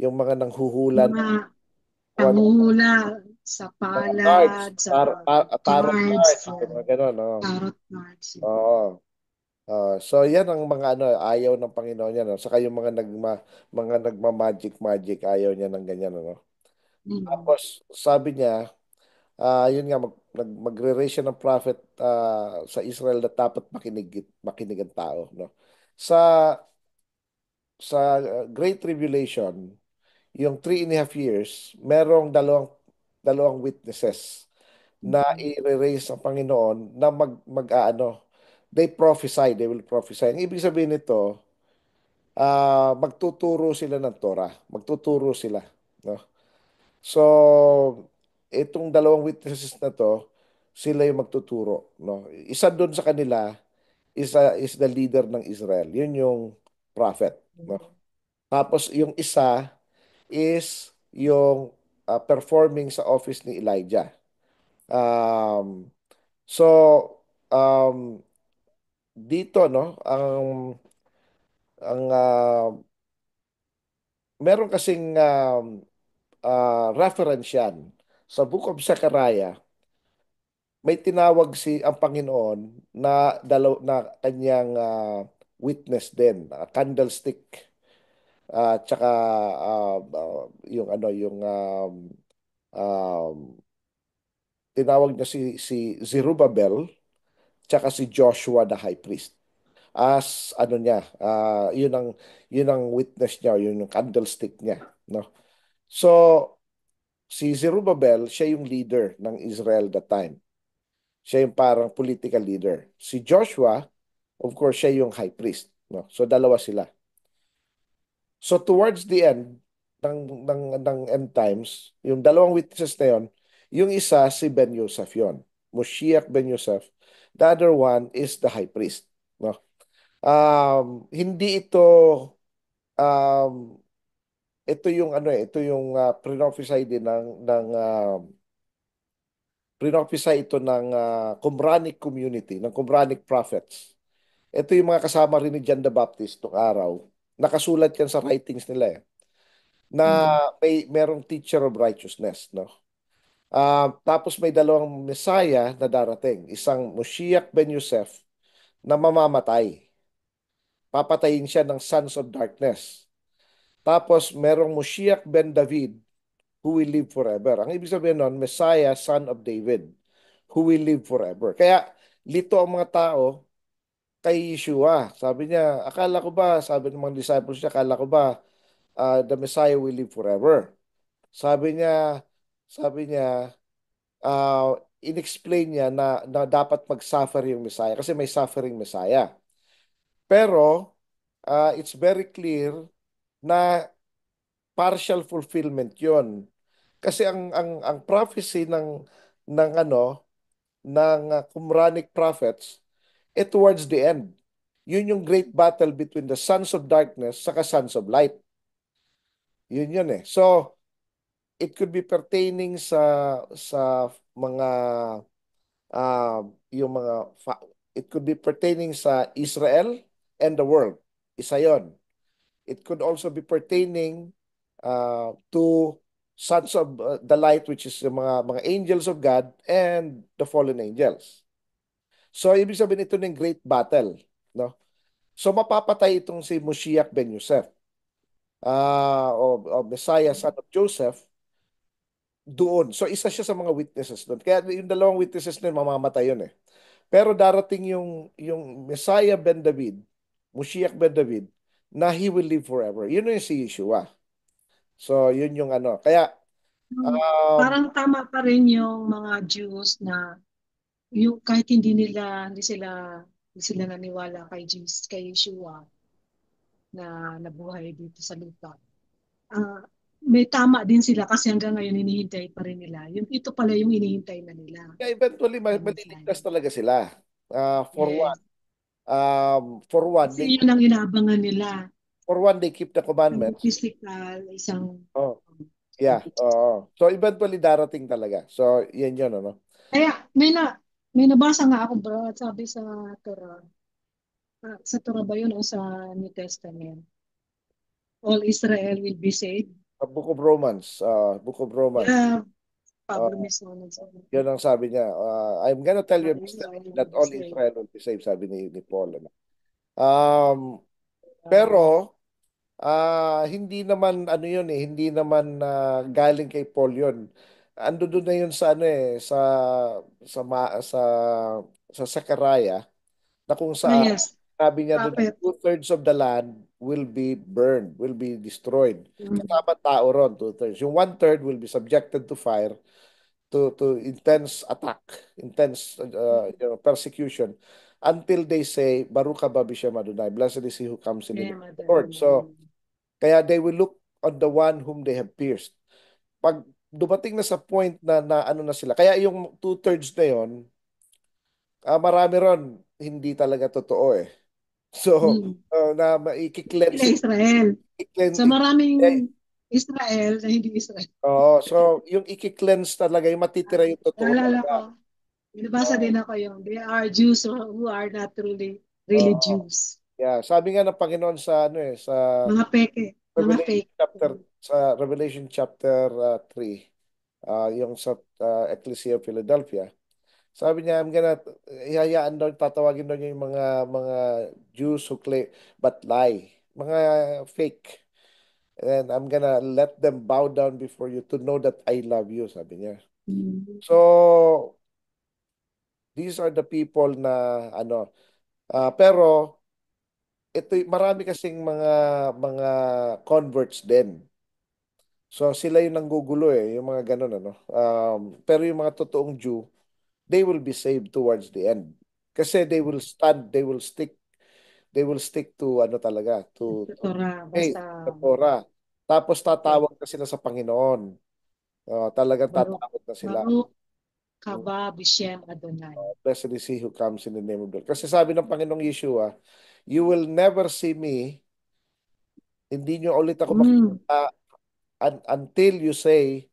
yung mga nanghuhula Mga ng kung ano, panguhula sa mga cards, palad, sa tarot cards, cards, yung yan. mga ganon, no? Tarot cards. Yan. Oo. So yan ang mga ano ayaw ng Panginoon yan, no? Saka yung mga nagma-magic ayaw niya ng ganyan, ano. Mm. Tapos sabi niya, yun nga magre-raise siya ng prophet sa Israel na dapat makinig ang tao, no. Sa Great Tribulation, yung 3.5 years, merong dalawang witnesses na Mm. i-raise ang Panginoon na they will prophesy. Ang ibig sabihin nito, magtuturo sila ng Torah. Magtuturo sila, no? So, itong dalawang witnesses na to, sila yung magtuturo, no? Isa doon sa kanila, is the leader ng Israel. Yun yung prophet, no? Tapos yung isa is yung performing sa office ni Elijah. Um, so, um, dito, no, ang meron kasing reference yan. Sa Book of Zechariah, may tinawag ang Panginoon na kanyang witness din, candlestick, tsaka yung ano yung um, tinawag niya si Zerubbabel tsaka si Joshua the high priest as ano niya, yun ang witness niya, yun yung candlestick niya, no? So si Zerubbabel, siya yung leader ng Israel that time. Siya yung parang political leader. Si Joshua, of course, siya yung high priest, no? So dalawa sila. So towards the end ng end times, yung dalawang witnesses na yon, yung isa si Ben Yosef yon, Moshiach Ben Yosef. The other one is the high priest, no? Hindi um ito yung ano ito yung prophesy din prophesy ito ng Qumranic community, ng Qumranic prophets. Ito yung mga kasama rin ni John the Baptist nung araw. Nakasulat yan sa writings nila na Mm. merong teacher of righteousness, no? Tapos may dalawang Messiah na darating. Isang Moshiach ben Yosef na mamamatay. Papatayin siya ng sons of darkness. Tapos merong Moshiach ben David who will live forever. Ang ibig sabihin nun, Messiah, son of David, who will live forever. Kaya lito ang mga tao kay Yeshua. Sabi niya, akala ko ba, sabi ng mga disciples niya, akala ko ba the Messiah will live forever? Sabi niya, sabi niya, inexplain niya na dapat mag-suffer yung Messiah kasi may suffering Messiah. Pero it's very clear na partial fulfillment 'yon. Kasi ang prophecy ng ano ng Qumranic prophets towards the end. Yun yung great battle between the sons of darkness saka sons of light. Yun eh. So, it could be pertaining sa mga uh, yung mga it could be pertaining sa Israel and the world. Isa yon. It could also be pertaining to sons of the light, which is yung mga angels of God and the fallen angels. So ibig sabihin ito ng great battle, no? So mapapatay itong si Moshiach ben Yosef, o Messiah son of Joseph doon. So isa siya sa mga witnesses doon. Kaya yung dalawang witnesses na yun, mamamatay yun eh. Pero darating yung Messiah ben David, Moshiach ben David, na he will live forever. Yun yung si Yeshua. So yun yung ano. Kaya um, Parang tama pa rin yung mga Jews na yung kahit hindi sila naniwala kay Jesus, kay Yeshua na nabuhay dito sa lupa. Ah, may tama din sila kasi hanggang ngayon hinihintay pa rin nila. Yung ito pala yung hinihintay na nila kaya eventually na maliligtas Messiah. talaga sila. For one, Yes. for one, Kasi yun ang inaabangan nila. they keep the Ang commandments. physical, isang Oh, yeah. So eventually darating talaga. So yan yun, ano. kaya may nabasa nga ako bro, sabi sa Torah. Sa Torah ba yun o sa New Testament? All Israel will be saved. Book of Romans, Book of Romans. Yeah, Pablo Uh, mismo nagsabi. Yun ang sabi niya. I'm gonna tell you All Israel will that be all saved. Israel will be saved, sabi ni Paul. Ano. Pero hindi naman ano yun eh, hindi naman galing kay Paul yun. Ando doon na yun sa ano eh, sa sa Zechariah na kung saan Yes, sabi niya doon na prophet. two-thirds of the land will be burned, will be destroyed. Mm. Kasama tao ron, two-thirds. Yung one-third will be subjected to fire, to intense attack, intense persecution until they say, Baruch haba b'shem Adonai, blessed is he who comes in the Yeah, name of the madam. Lord. So, kaya they will look on the one whom they have pierced. Pag dumating na sa point na ano na sila. Kaya yung two-thirds na yon, marami ron, hindi talaga totoo eh. So, Hmm. na Sila i-cleanse, Israel. i-cleanse, Sa eh, maraming Israel na hindi Israel. so yung i-cleanse talaga, yung matitira yung totoo Naalala talaga. ko, binabasa Oo. din ako yung they are Jews who are not really Oo. Jews. Yeah, sabi nga ng Panginoon sa ano sa Mga peke, mga Revelation fake. chapter Revelation chapter 3, yung sa Ecclesia of Philadelphia. Sabi niya, ihayaan daw, tatawagin daw niya yung mga Jews who claim but lie. Mga fake. And I'm gonna let them bow down before you to know that I love you, sabi niya. Hmm. So, these are the people na ano, pero ito marami kasing mga converts din. So sila yung nanggugulo yung mga ganun ano. Pero yung mga totoong Jew, they will be saved towards the end. Kasi they will stick to ano talaga, Sa to Torah, faith, basta the Torah. Tapos okay. tatawag na sila sa Panginoon. Talagang Baruch, tatawag na sila. Baruch Hmm. Kaba Bishem Adonai. Blessed is he who comes in the name of the Lord. Kasi sabi ng Panginoong Yeshua, you will never see me, hindi nyo ulit ako Mm. makikita until you say,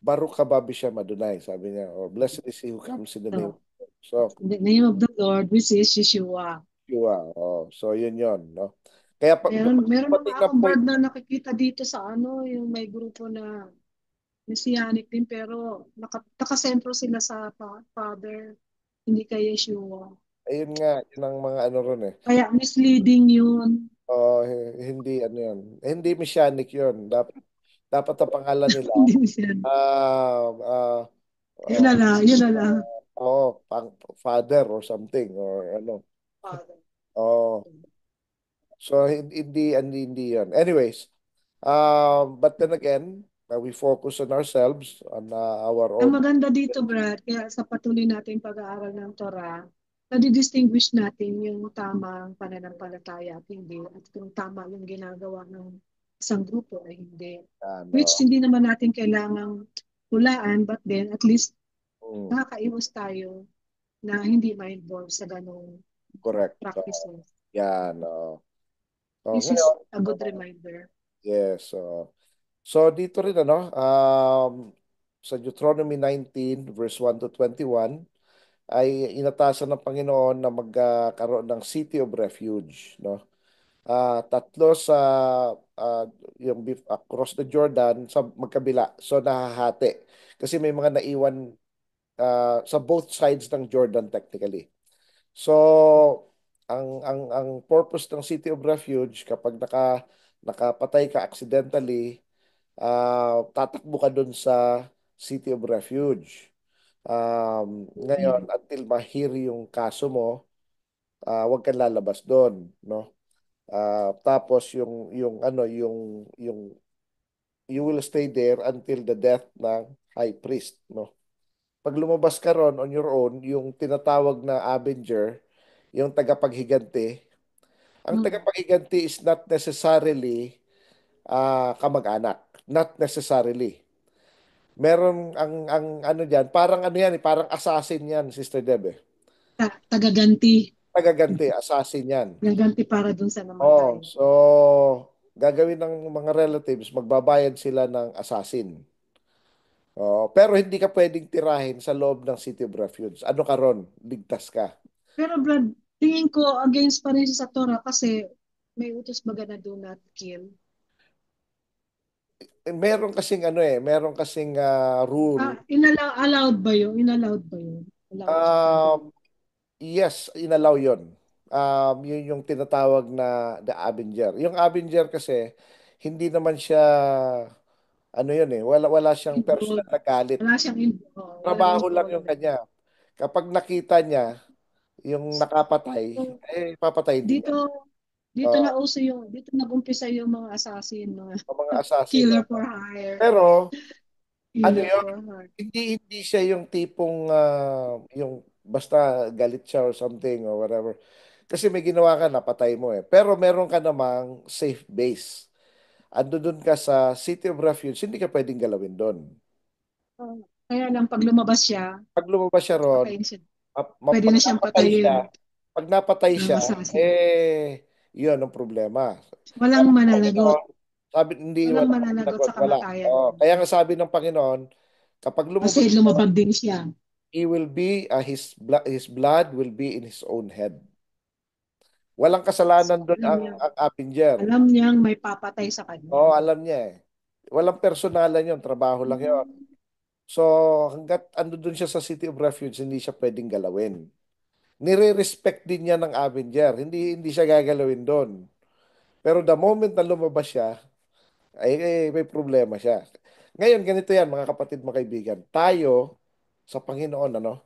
Baruch haba B'Shem Adonai, sabi niya, or blessed is he who comes in the name of So, the Lord. So, in the name of the Lord, which is Yeshua. Yeshua. So yun yun, no? Kaya Meron na dumating nga ng akong point, bird na nakikita dito sa ano, yung may grupo na Messianic din, pero nakasentro sila sa Father, hindi kay Yeshua. ayun nga, yun ang mga ano ron eh. Kaya misleading yun. Hindi ano yun. Hindi messianic yun. Dapat ang pangalan nila, Hindi Messianic. ah, ah, Yun ah, na lang, yun na lang. father or something, or ano. Father. Oh, so hindi yun. Anyways, but then again, we focus on ourselves, on our Ang own. maganda dito, Brad, kaya sa patuloy nating pag-aaral ng Torah, nadidistinguish natin yung tamang pananampalataya at hindi, at kung tama yung ginagawa ng isang grupo ay hindi. Which Ano, hindi naman natin kailangang hulaan, but then at least mm, nakakaiwas tayo na hindi ma-involve sa ganong correct. practices. Yan. This is Ngayon, a good reminder. yes. So dito rin sa Deuteronomy 19 verse 1 to 21 ay inatasan ng Panginoon na magkaroon ng city of refuge, no? Tatlo sa ah, across the Jordan sa magkabila. So nahahati. Kasi may mga naiwan sa both sides ng Jordan technically. So, ang purpose ng City of Refuge kapag nakapatay ka accidentally, tatakbo ka dun sa City of Refuge. Ngayon, Mm. until mahiri yung kaso mo, huwag kang lalabas doon, no? Tapos yung ano yung you will stay there until the death ng high priest, no? Pag lumabas ka ron on your own, yung tinatawag na Avenger, yung tagapaghiganti, ang Mm. tagapaghiganti is not necessarily kamag-anak. Not necessarily. Meron ang ano diyan, parang ano yan, parang assassin yan, Sister Deb. Tagaganti. Tagaganti, assassin yan. Tagaganti para dun sa namatay. So gagawin ng mga relatives, magbabayad sila ng assassin. Pero hindi ka pwedeng tirahin sa loob ng City of Refuge. Ano ka ron? Ligtas ka. Pero Brad, tingin ko against pa rin siya sa Torah kasi may utos baga na do not kill. Meron kasing ano meron kasing rule. Allowed ba yun? Inallowed ba yun? Allowed siya. Um, yes, inalaw yon. Yun yung tinatawag na the Avenger. Yung Avenger kasi, hindi naman siya, ano yun wala siyang personal Involved. na galit. Wala siyang walang Trabaho lang yung involvement. kanya. Kapag nakita niya yung nakapatay, So, papatayin din niya. dito dito Uh, na uso yung dito nag-umpisa yung mga assassin, mga ang mga assassin. killer for hire, Pero, ano killer yun, for hire. hindi siya yung tipong, yung basta galit siya or something or whatever. Kasi may ginawa ka, napatay mo Pero meron ka namang safe base. Ando doon ka sa City of Refuge, hindi ka pwedeng galawin doon. Kaya lang pag lumabas siya, Pag lumabas siya ron, patayin siya. Pwede pag na siyang napatay patayin siya, pag napatay ng siya, assassin. eh, yun ang problema. Walang Sabi ng mananagot. Panginoon, sabi, hindi, Walang wala kang mananagot sinagot, sa wala. kamatayan. Oh, kaya nga sabi ng Panginoon, kapag Kasi lumabas siya, lumabag din siya. he will be, his blood will be in his own head. Walang So, kasalanan doon alam niya. ang Avenger. Alam niyang may papatay sa kanya. Oo, alam niya eh. Walang personalan yun, trabaho lang yun. Hmm. So, hanggat ando doon siya sa City of Refuge, hindi siya pwedeng galawin. Nire-respect din niya ng Avenger. Hindi siya gagalawin doon. Pero the moment na lumabas siya, may problema siya. Ngayon, ganito yan, mga kapatid, mga kaibigan. Tayo, sa Panginoon, ano,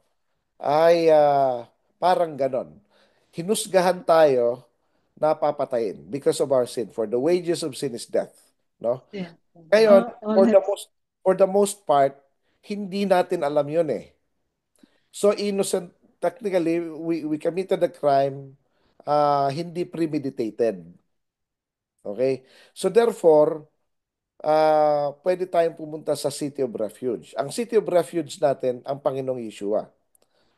ay parang ganon. Hinusgahan tayo na papatayin because of our sin. For the wages of sin is death. No? Yeah. Ngayon, All have, for the most part, hindi natin alam yun eh. So innocent, technically, we committed a crime, hindi premeditated. Okay? So therefore, pwede tayong pumunta sa City of Refuge. Ang City of Refuge natin, ang Panginoong Yeshua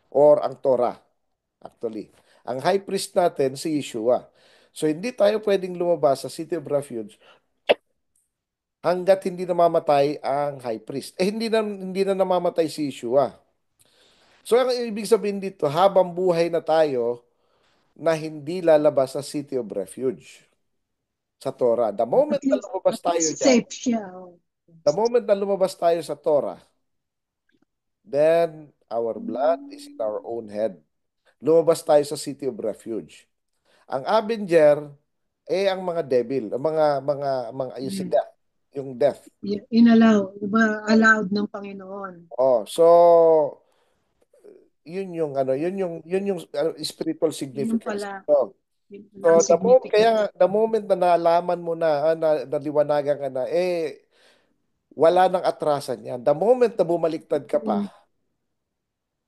or ang Torah, actually. Ang high priest natin, si Yeshua. So hindi tayo pwedeng lumabas sa City of Refuge hanggat hindi namamatay ang high priest. Hindi na namamatay si Yeshua. So ang ibig sabihin dito, habang buhay na tayo, na hindi lalabas sa City of Refuge sa Torah. at least safe siya. Oh. The moment na lumabas tayo sa Torah, then our blood is in our own head. Lumabas tayo sa City of Refuge. Ang Avenger, ang mga devil, ang mga, yung si Mm. death, yung death. Inallow, diba, allowed ng Panginoon. Oh, so yun yung spiritual Yun significance. pala, So, yun pala so ang significance. the moment na nalaman mo na, naliwanagan ka na, wala nang atrasan yan. The moment na bumaliktad ka pa, Kung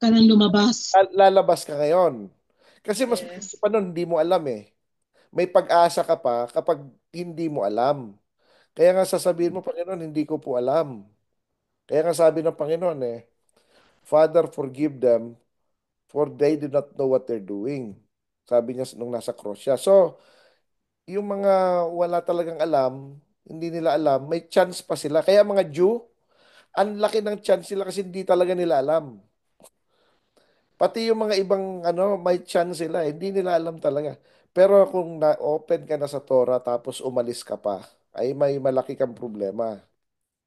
ka nang lumabas. lalabas ka ngayon. Kasi mas mabuti Yes. pa nun, hindi mo alam eh. May pag-asa ka pa kapag hindi mo alam. Kaya nga sasabihin mo, Panginoon, hindi ko po alam. Kaya nga sabi ng Panginoon Father, forgive them, for they do not know what they're doing. Sabi niya nung nasa cross siya. So, yung mga wala talagang alam, hindi nila alam, may chance pa sila. Kaya mga Jew, ang laki ng chance sila kasi hindi talaga nila alam. Pati yung mga ibang may chance sila, hindi nila alam talaga. Pero kung na-open ka na sa Torah tapos umalis ka pa, ay may malaki kang problema.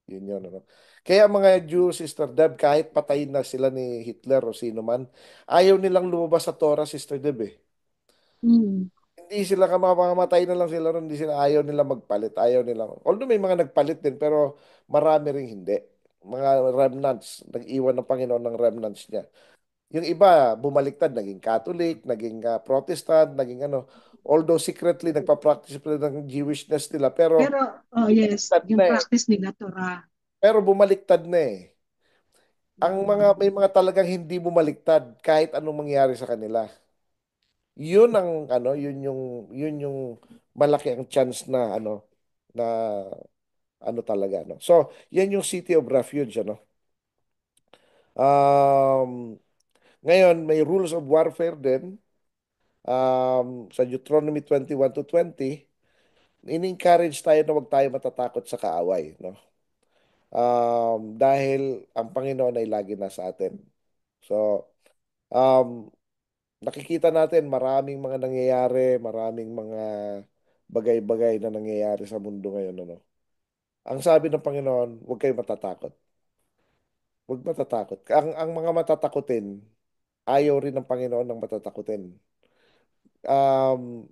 Yun yun, ano. Kaya mga Jew, Sister Deb, kahit patayin na sila ni Hitler o sino man, ayaw nilang lumabas sa Torah, Sister Deb eh. Mm. Hindi sila kamamatay na lang sila ron, hindi sila ayaw nila magpalit, ayaw nila. Although may mga nagpalit din, pero marami ring hindi. Mga remnants, nag-iwan ng Panginoon ng remnants niya. Yung iba, bumaliktad, naging Catholic, naging Protestant, naging ano. Although secretly, nagpa-practice pa rin ng Jewishness nila, pero Pero, oh yes, bumaliktad na yung eh. practice nila Torah. Pero bumaliktad na eh. May Mm. mga talagang hindi bumaliktad kahit anong mangyari sa kanila. Yun ang yun yung malaki ang chance na na talaga So, yan yung City of Refuge Um, ngayon may rules of warfare din. Sa Deuteronomy 21-20, in-encourage tayo na huwag tayo matatakot sa kaaway, no? Dahil ang Panginoon ay lagi nasa atin. So, um, nakikita natin maraming mga nangyayari, maraming mga bagay-bagay na nangyayari sa mundo ngayon, Ang sabi ng Panginoon, huwag kayong matatakot. Huwag matatakot. Ang mga matatakutin, ayaw rin ng Panginoon ng matatakutin. Um,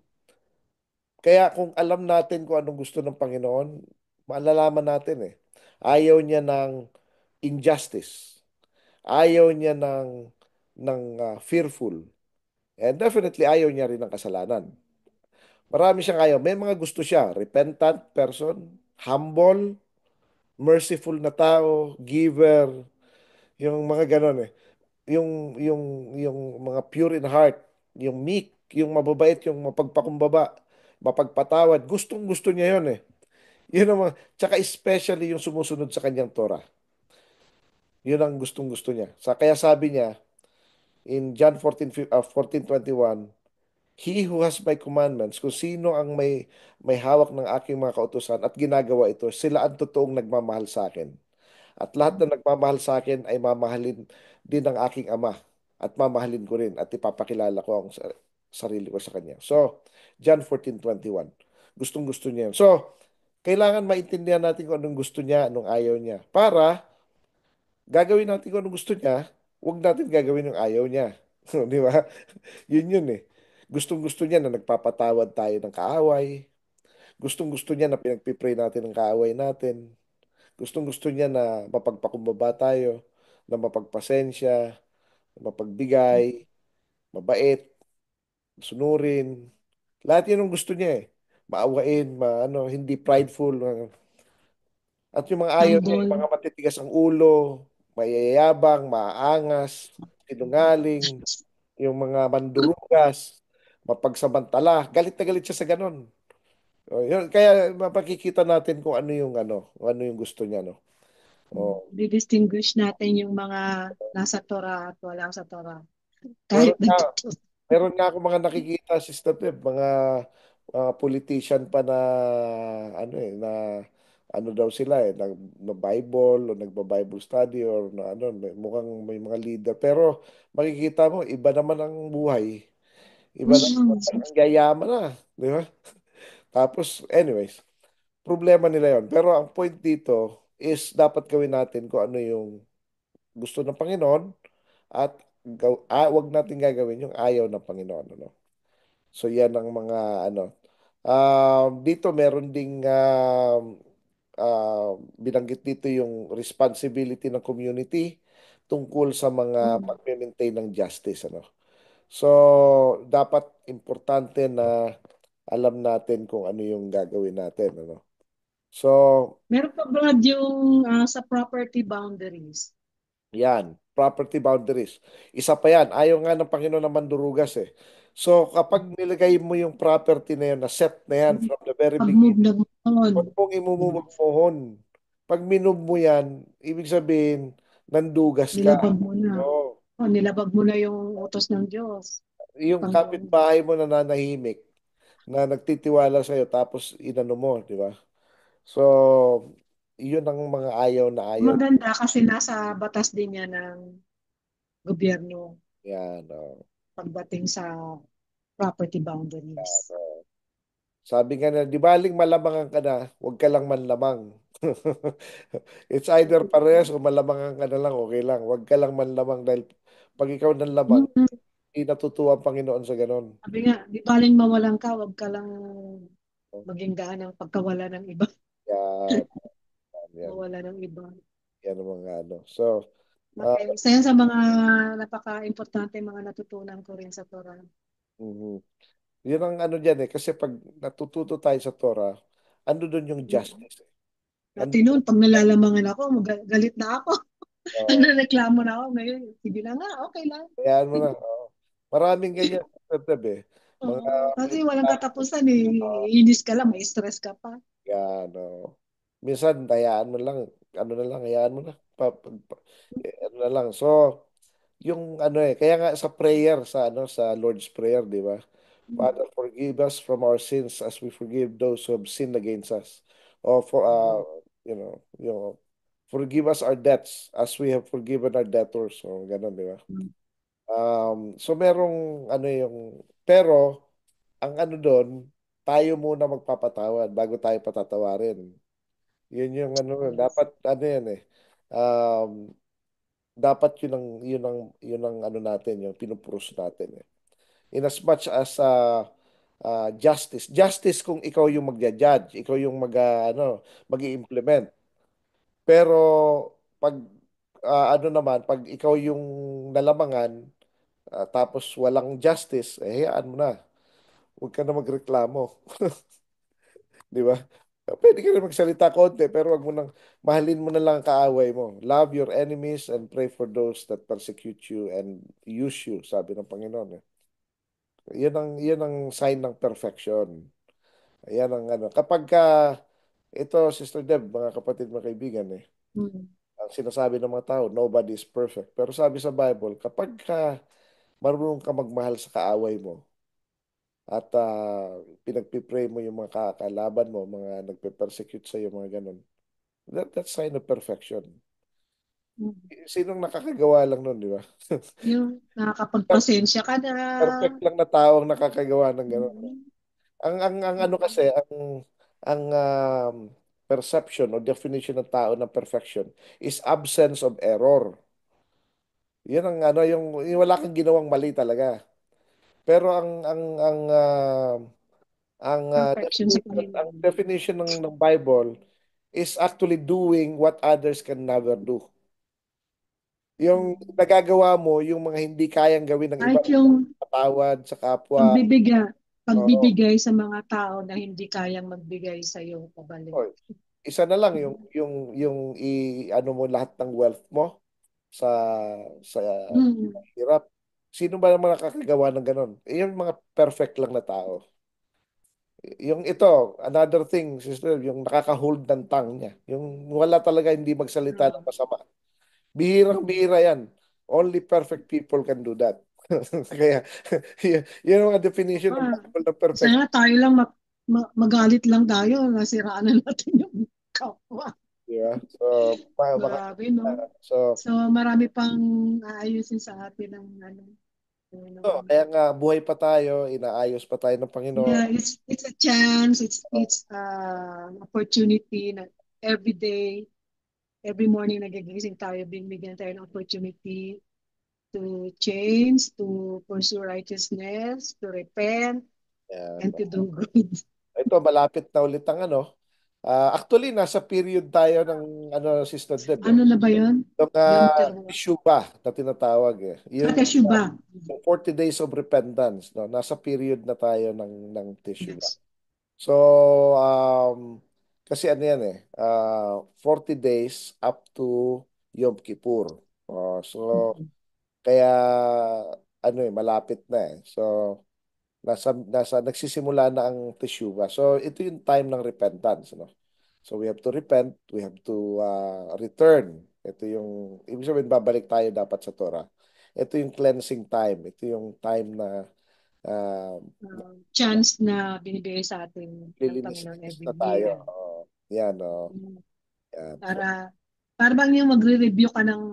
Kaya kung alam natin kung anong gusto ng Panginoon, malalaman natin Ayaw niya ng injustice. Ayaw niya ng fearful. And definitely ayaw niya rin ng kasalanan. Marami siyang ayaw. May mga gusto siya. Repentant person, humble, merciful na tao, giver, yung mga ganon yung mga pure in heart, yung meek, yung mababait, yung mapagpakumbaba, mapagpatawad. Gustong gusto niya yun. Yun ang mga, tsaka especially yung sumusunod sa kanyang Torah. Yun ang gustong-gusto niya. Kaya sabi niya in John 14:21, He who has my commandments, kung sino ang may hawak ng aking mga kautusan at ginagawa ito, sila ang totoong nagmamahal sa akin. At lahat na nagmamahal sa akin ay mamahalin din ng aking ama. At mamahalin ko rin at ipapakilala ko ang sarili ko sa kanya. So, John 14:21. Gustong-gusto niya yun. So, kailangan maintindihan natin kung anong gusto niya, anong ayaw niya. Para gagawin natin kung anong gusto niya, huwag natin gagawin yung ayaw niya. Di ba? Yun eh. Gustong-gusto niya na nagpapatawad tayo ng kaaway. Gustong-gusto niya na pinagpipray natin ng kaaway natin. Gustong-gusto niya na mapagpakumbaba tayo, na mapagpasensya, mapagbigay, mabait, sunurin. Lahat yun ang gusto niya eh. Maawain, hindi prideful. At yung mga ayaw niya, yung Humble. mga matitigas ang ulo, mayayabang, maaangas, sinungaling, yung mga mandurugas, mapagsamantala. Galit na galit siya sa ganun. Yun, kaya mapakikita natin kung ano yung gusto niya, no. Oh, Di-distinguish natin yung mga nasa Torah at walang sa Torah. meron Kahit nga, nagtuturo. meron nga ako mga nakikita, Sister Pep, mga politician pa na na ano daw sila na Bible o nagba-Bible study or na mukhang may mga leader. Pero makikita mo, iba naman ang buhay. Iba naman Mm. ang yayaman na, di ba? Tapos, anyways, problema nila yon. Pero ang point dito is dapat gawin natin kung ano yung gusto ng Panginoon at wag natin gagawin yung ayaw ng Panginoon. Ano? So yan ang mga ano. Dito meron ding binanggit dito yung responsibility ng community tungkol sa mga Mm. pag-maintain ng justice. Ano? So dapat importante na alam natin kung ano yung gagawin natin. Ano? So Meron pa ba yung sa property boundaries? yan, property boundaries. Isa pa yan, ayaw nga ng Panginoon na mandurugas eh. So kapag nilagay mo yung property na yun, na set na yan from the very Pag-move beginning, na gano'n. huwag mong imumove-mohon. Pag minove mo yan, ibig sabihin, nandugas ka. Nilabag mo na. No. O, nilabag mo na yung utos ng Diyos. Yung Panginoon. kapitbahay mo na nanahimik, na nagtitiwala sa'yo, tapos inano mo, di ba? So, yun ang mga ayaw na ayaw. Maganda kasi nasa batas din yan ng gobyerno Yan, oh. pagdating sa property Yan, boundaries. oh. Sabi nga na, di baling malamangan ka na, huwag ka lang manlamang. It's either parehas o malamangan ka na lang, okay lang. Huwag ka lang manlamang dahil pag ikaw nanlamang, Mm. hindi natutuwa ang Panginoon sa ganon. Sabi nga, di baling mawalan ka, wag ka lang maging gaan ng pagkawala ng iba. Yan, yan, Mawala ng iba. yan ang mga ano. So, ah, Isa yan sa mga napaka-importante mga natutunan ko rin sa Torah. mhm. Yun ang ano dyan eh. Kasi pag natututo tayo sa Torah, ando doon yung Mm. justice. Dati Ando, noon, pag nalalamangan ako, galit na ako. uh, Reklamo na ako. Ngayon, sige na nga, okay lang. Kayaan mo na. Oo. Maraming ganyan sa tabi. Mga Oo, kasi walang tao, katapusan eh. Inis ka lang, may stress ka pa. yan, oo. Minsan, hayaan mo lang, ano na lang, hayaan mo na. Ano na lang. So, yung ano kaya nga sa prayer, sa Lord's Prayer, di ba? Father, forgive us from our sins as we forgive those who have sinned against us. Or forgive us our debts as we have forgiven our debtors. So, ganun, di ba? So, merong, pero, ang ano doon, tayo muna magpapatawad bago tayo patatawarin. Yun yung Yes. dapat yan eh. Um, Dapat yun ang ano natin, yung pinupuros natin eh. In as much as justice kung ikaw yung magja-judge, ikaw yung mag-i-implement. Pero pag pag ikaw yung nalamangan, tapos walang justice, hayaan mo na. Huwag ka na magreklamo. Di ba? Pwede ka na magsalita konti, pero wag mo nang mahalin mo na lang ang kaaway mo. Love your enemies and pray for those that persecute you and use you, sabi ng Panginoon. Eh. Yan ang sign ng perfection. Yan ang ano. Kapag ito, Sister Deb, mga kapatid, mga kaibigan, Mm. ang sinasabi ng mga tao, nobody is perfect. Pero sabi sa Bible, kapag ka marunong ka magmahal sa kaaway mo at pinagpipray mo yung mga kalaban mo, mga nagpe-persecute sa iyo, mga ganun, that's sign of perfection. Mm. Sinong nakakagawa lang nun, di ba? Yung nakakapagpasensya ka na. Perfect lang na tao ang nakakagawa ng ganun. Mm. Ang ano kasi, ang perception o definition ng tao ng perfection is absence of error. Yun ang ano, yung wala kang ginawang mali talaga. Pero Perfection sa ang Panginoon. definition ng Bible is actually doing what others can never do. Yung Mm. nagagawa mo, yung mga hindi kayang gawin ng iba, Kahit yung patawad sa kapwa. pagbibigay, Oo. pagbibigay sa mga tao na hindi kayang magbigay sa iyo pabalik. Oh, isa na lang yung ano mo lahat ng wealth mo sa sa Mm. hirap. Sino ba naman nakakagawa ng ganun? Yung mga perfect lang na tao. Yung ito, another thing, sister, yung nakaka-hold ng tongue niya. Yung wala talaga hindi magsalita Ah, ng masama. Bihirang-bihira mm. yan. Only perfect people can do that. Kaya, yun ang mga definition ng Ah, Bible ng perfect. sana tayo lang magalit lang tayo, nasiraan na natin yung kapwa. Di ba? So, Grabe, no? so, So, marami pang aayusin sa atin ng ano, so, Panginoon. kaya nga, buhay pa tayo, inaayos pa tayo ng Panginoon. Yeah, it's a chance, it's opportunity na every day, every morning nagigising tayo, binibigyan tayo ng opportunity to change, to pursue righteousness, to repent, Yan. and to do good. Ito, malapit na ulit ang ano. Actually, nasa period tayo ng ano, Sister Deb eh. Ano na ba yun? Yung Yom Teruah. Teshuvah na tinatawag eh. Sa Yung Teshuvah. 40 days of repentance, no? Nasa period na tayo ng Teshuvah. Yes. So, kasi ano yan eh, 40 days up to Yom Kippur. So, Mm. kaya ano eh, malapit na eh. So, nagsisimula na ang Teshuvah. So, ito yung time ng repentance, no? So, we have to repent, we have to return. Ito yung, ibig sabihin, babalik tayo dapat sa Torah. Ito yung cleansing time. Ito yung time na uh, Chance na binibigay sa atin ng Panginoon lilinis-linis every na tayo. year. Yan, Mm. yan. So, Para bang yung magre-review ka ng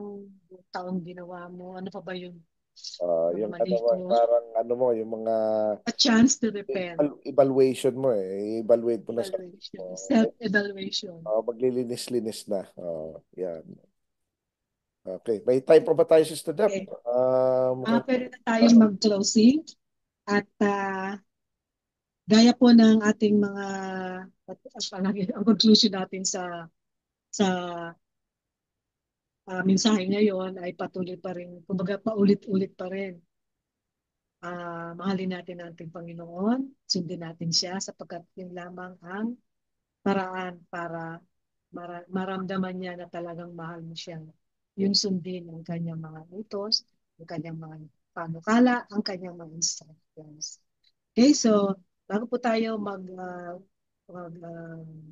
taong ginawa mo, ano pa ba yung mga yung ano mali mo, ko? parang ano mo, yung mga A chance to repent. evaluation mo eh. I-evaluate mo na sa Evaluation, self-evaluation. maglilinis-linis na. Yan. Okay. May time pa ba tayo, Sister Deb? Okay. Mukhang Pwede na tayong mag-closing at gaya po ng ating mga ang conclusion natin sa mensahe ngayon ay patuloy pa rin, kumbaga paulit-ulit pa rin. Mahalin natin ang ating Panginoon, sundin natin siya sapagkat yun lamang ang paraan para maramdaman niya na talagang mahal mo siya. Yung sundin ang kanyang mga utos, ang kanyang mga panukala, ang kanyang mga instructions. Okay, so bago po tayo mag, uh,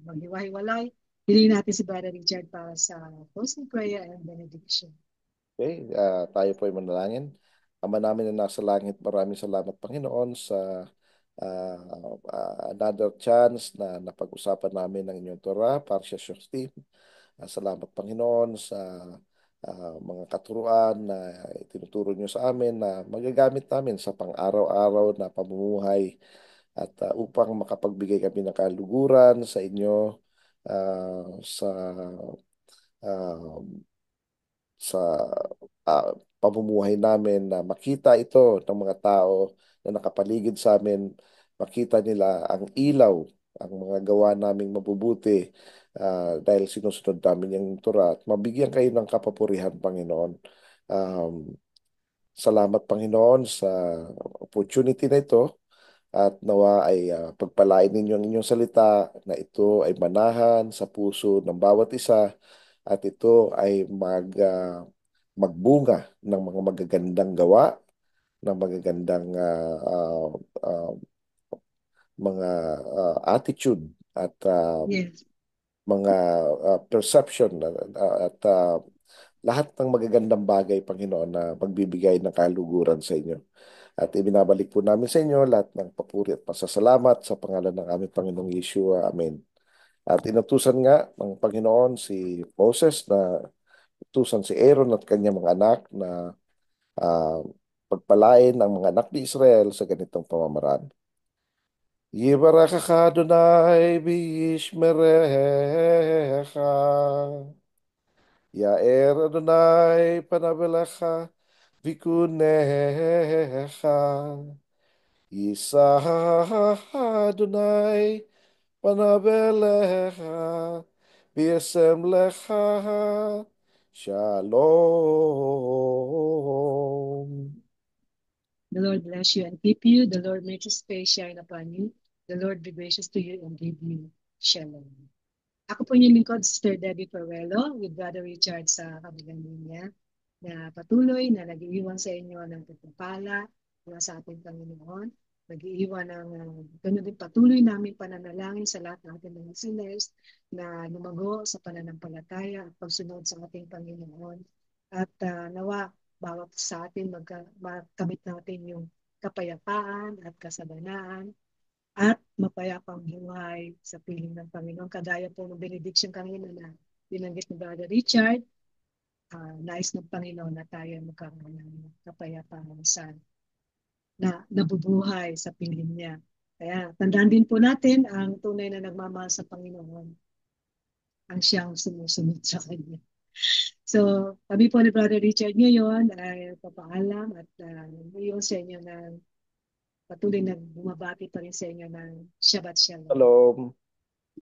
maghiwa-hiwalay, piliin natin si Brother Richard para sa closing prayer and benediction. okay, tayo po ay manalangin. Ama namin na nasa langit, maraming salamat, Panginoon, sa another chance na napag-usapan namin ng inyong Torah, Parsha Shoftim. Salamat, Panginoon, sa mga katuruan na itinuturo niyo sa amin na magagamit namin sa pang-araw-araw na pamumuhay at upang makapagbigay kami ng kaluguran sa inyo sa ah, sa ah, pamumuhay namin na makita ito ng mga tao na nakapaligid sa amin, makita nila ang ilaw, ang mga gawa naming mabubuti dahil sinusunod namin yung Torah at mabigyan kayo ng kapapurihan, Panginoon. Um, Salamat, Panginoon, sa opportunity na ito at nawa ay pagpalain ninyo ang inyong salita na ito ay manahan sa puso ng bawat isa at ito ay magbunga ng mga magagandang gawa, ng magagandang uh, mga attitude at Yes. mga perception at lahat ng magagandang bagay, Panginoon, na magbibigay ng kaluguran sa inyo. At ibinabalik po namin sa inyo lahat ng papuri at pasasalamat sa pangalan ng aming Panginoong Yeshua. Amen. At inutusan nga ng Panginoon si Moses na utusan si Aaron at kanyang mga anak na ah, pagpalain ang mga anak ni Israel sa ganitong pamamaraan. Yibarakaka Adonai b'yishmerecha. Ya'er Adonai panavelecha v'ikunecha. Yisa Adonai panavelecha v'yasem lecha. Shalom. The Lord bless you and keep you. The Lord make his face shine upon you. The Lord be gracious to you and give you shalom. Ako po yung lingkod, Sister Debbie Perwelo, with Brother Richard sa kabilang linya, na patuloy na nag-iiwan sa inyo ng pagpapala mula sa ating Panginoon. Nag-iiwan ng ganun din patuloy namin pananalangin sa lahat ng ating mga listeners na lumago sa pananampalataya at pagsunod sa ating Panginoon. At nawa, bawat sa atin makamit natin yung kapayapaan at kasaganaan at mapayapang buhay sa piling ng Panginoon. Kagaya po ng benediction kanina na binanggit ni Brother Richard, nais ng Panginoon na tayo magkaroon ng kapayapaan na nabubuhay sa piling niya. Kaya tandaan din po natin ang tunay na nagmamahal sa Panginoon ang siyang sumusunod sa Kanya. So, kami po ni Brother Richard ngayon ay papaalam at ngayon sa inyo ng patuloy na bumabati pa rin sa inyo ng Shabbat Shalom. Shalom.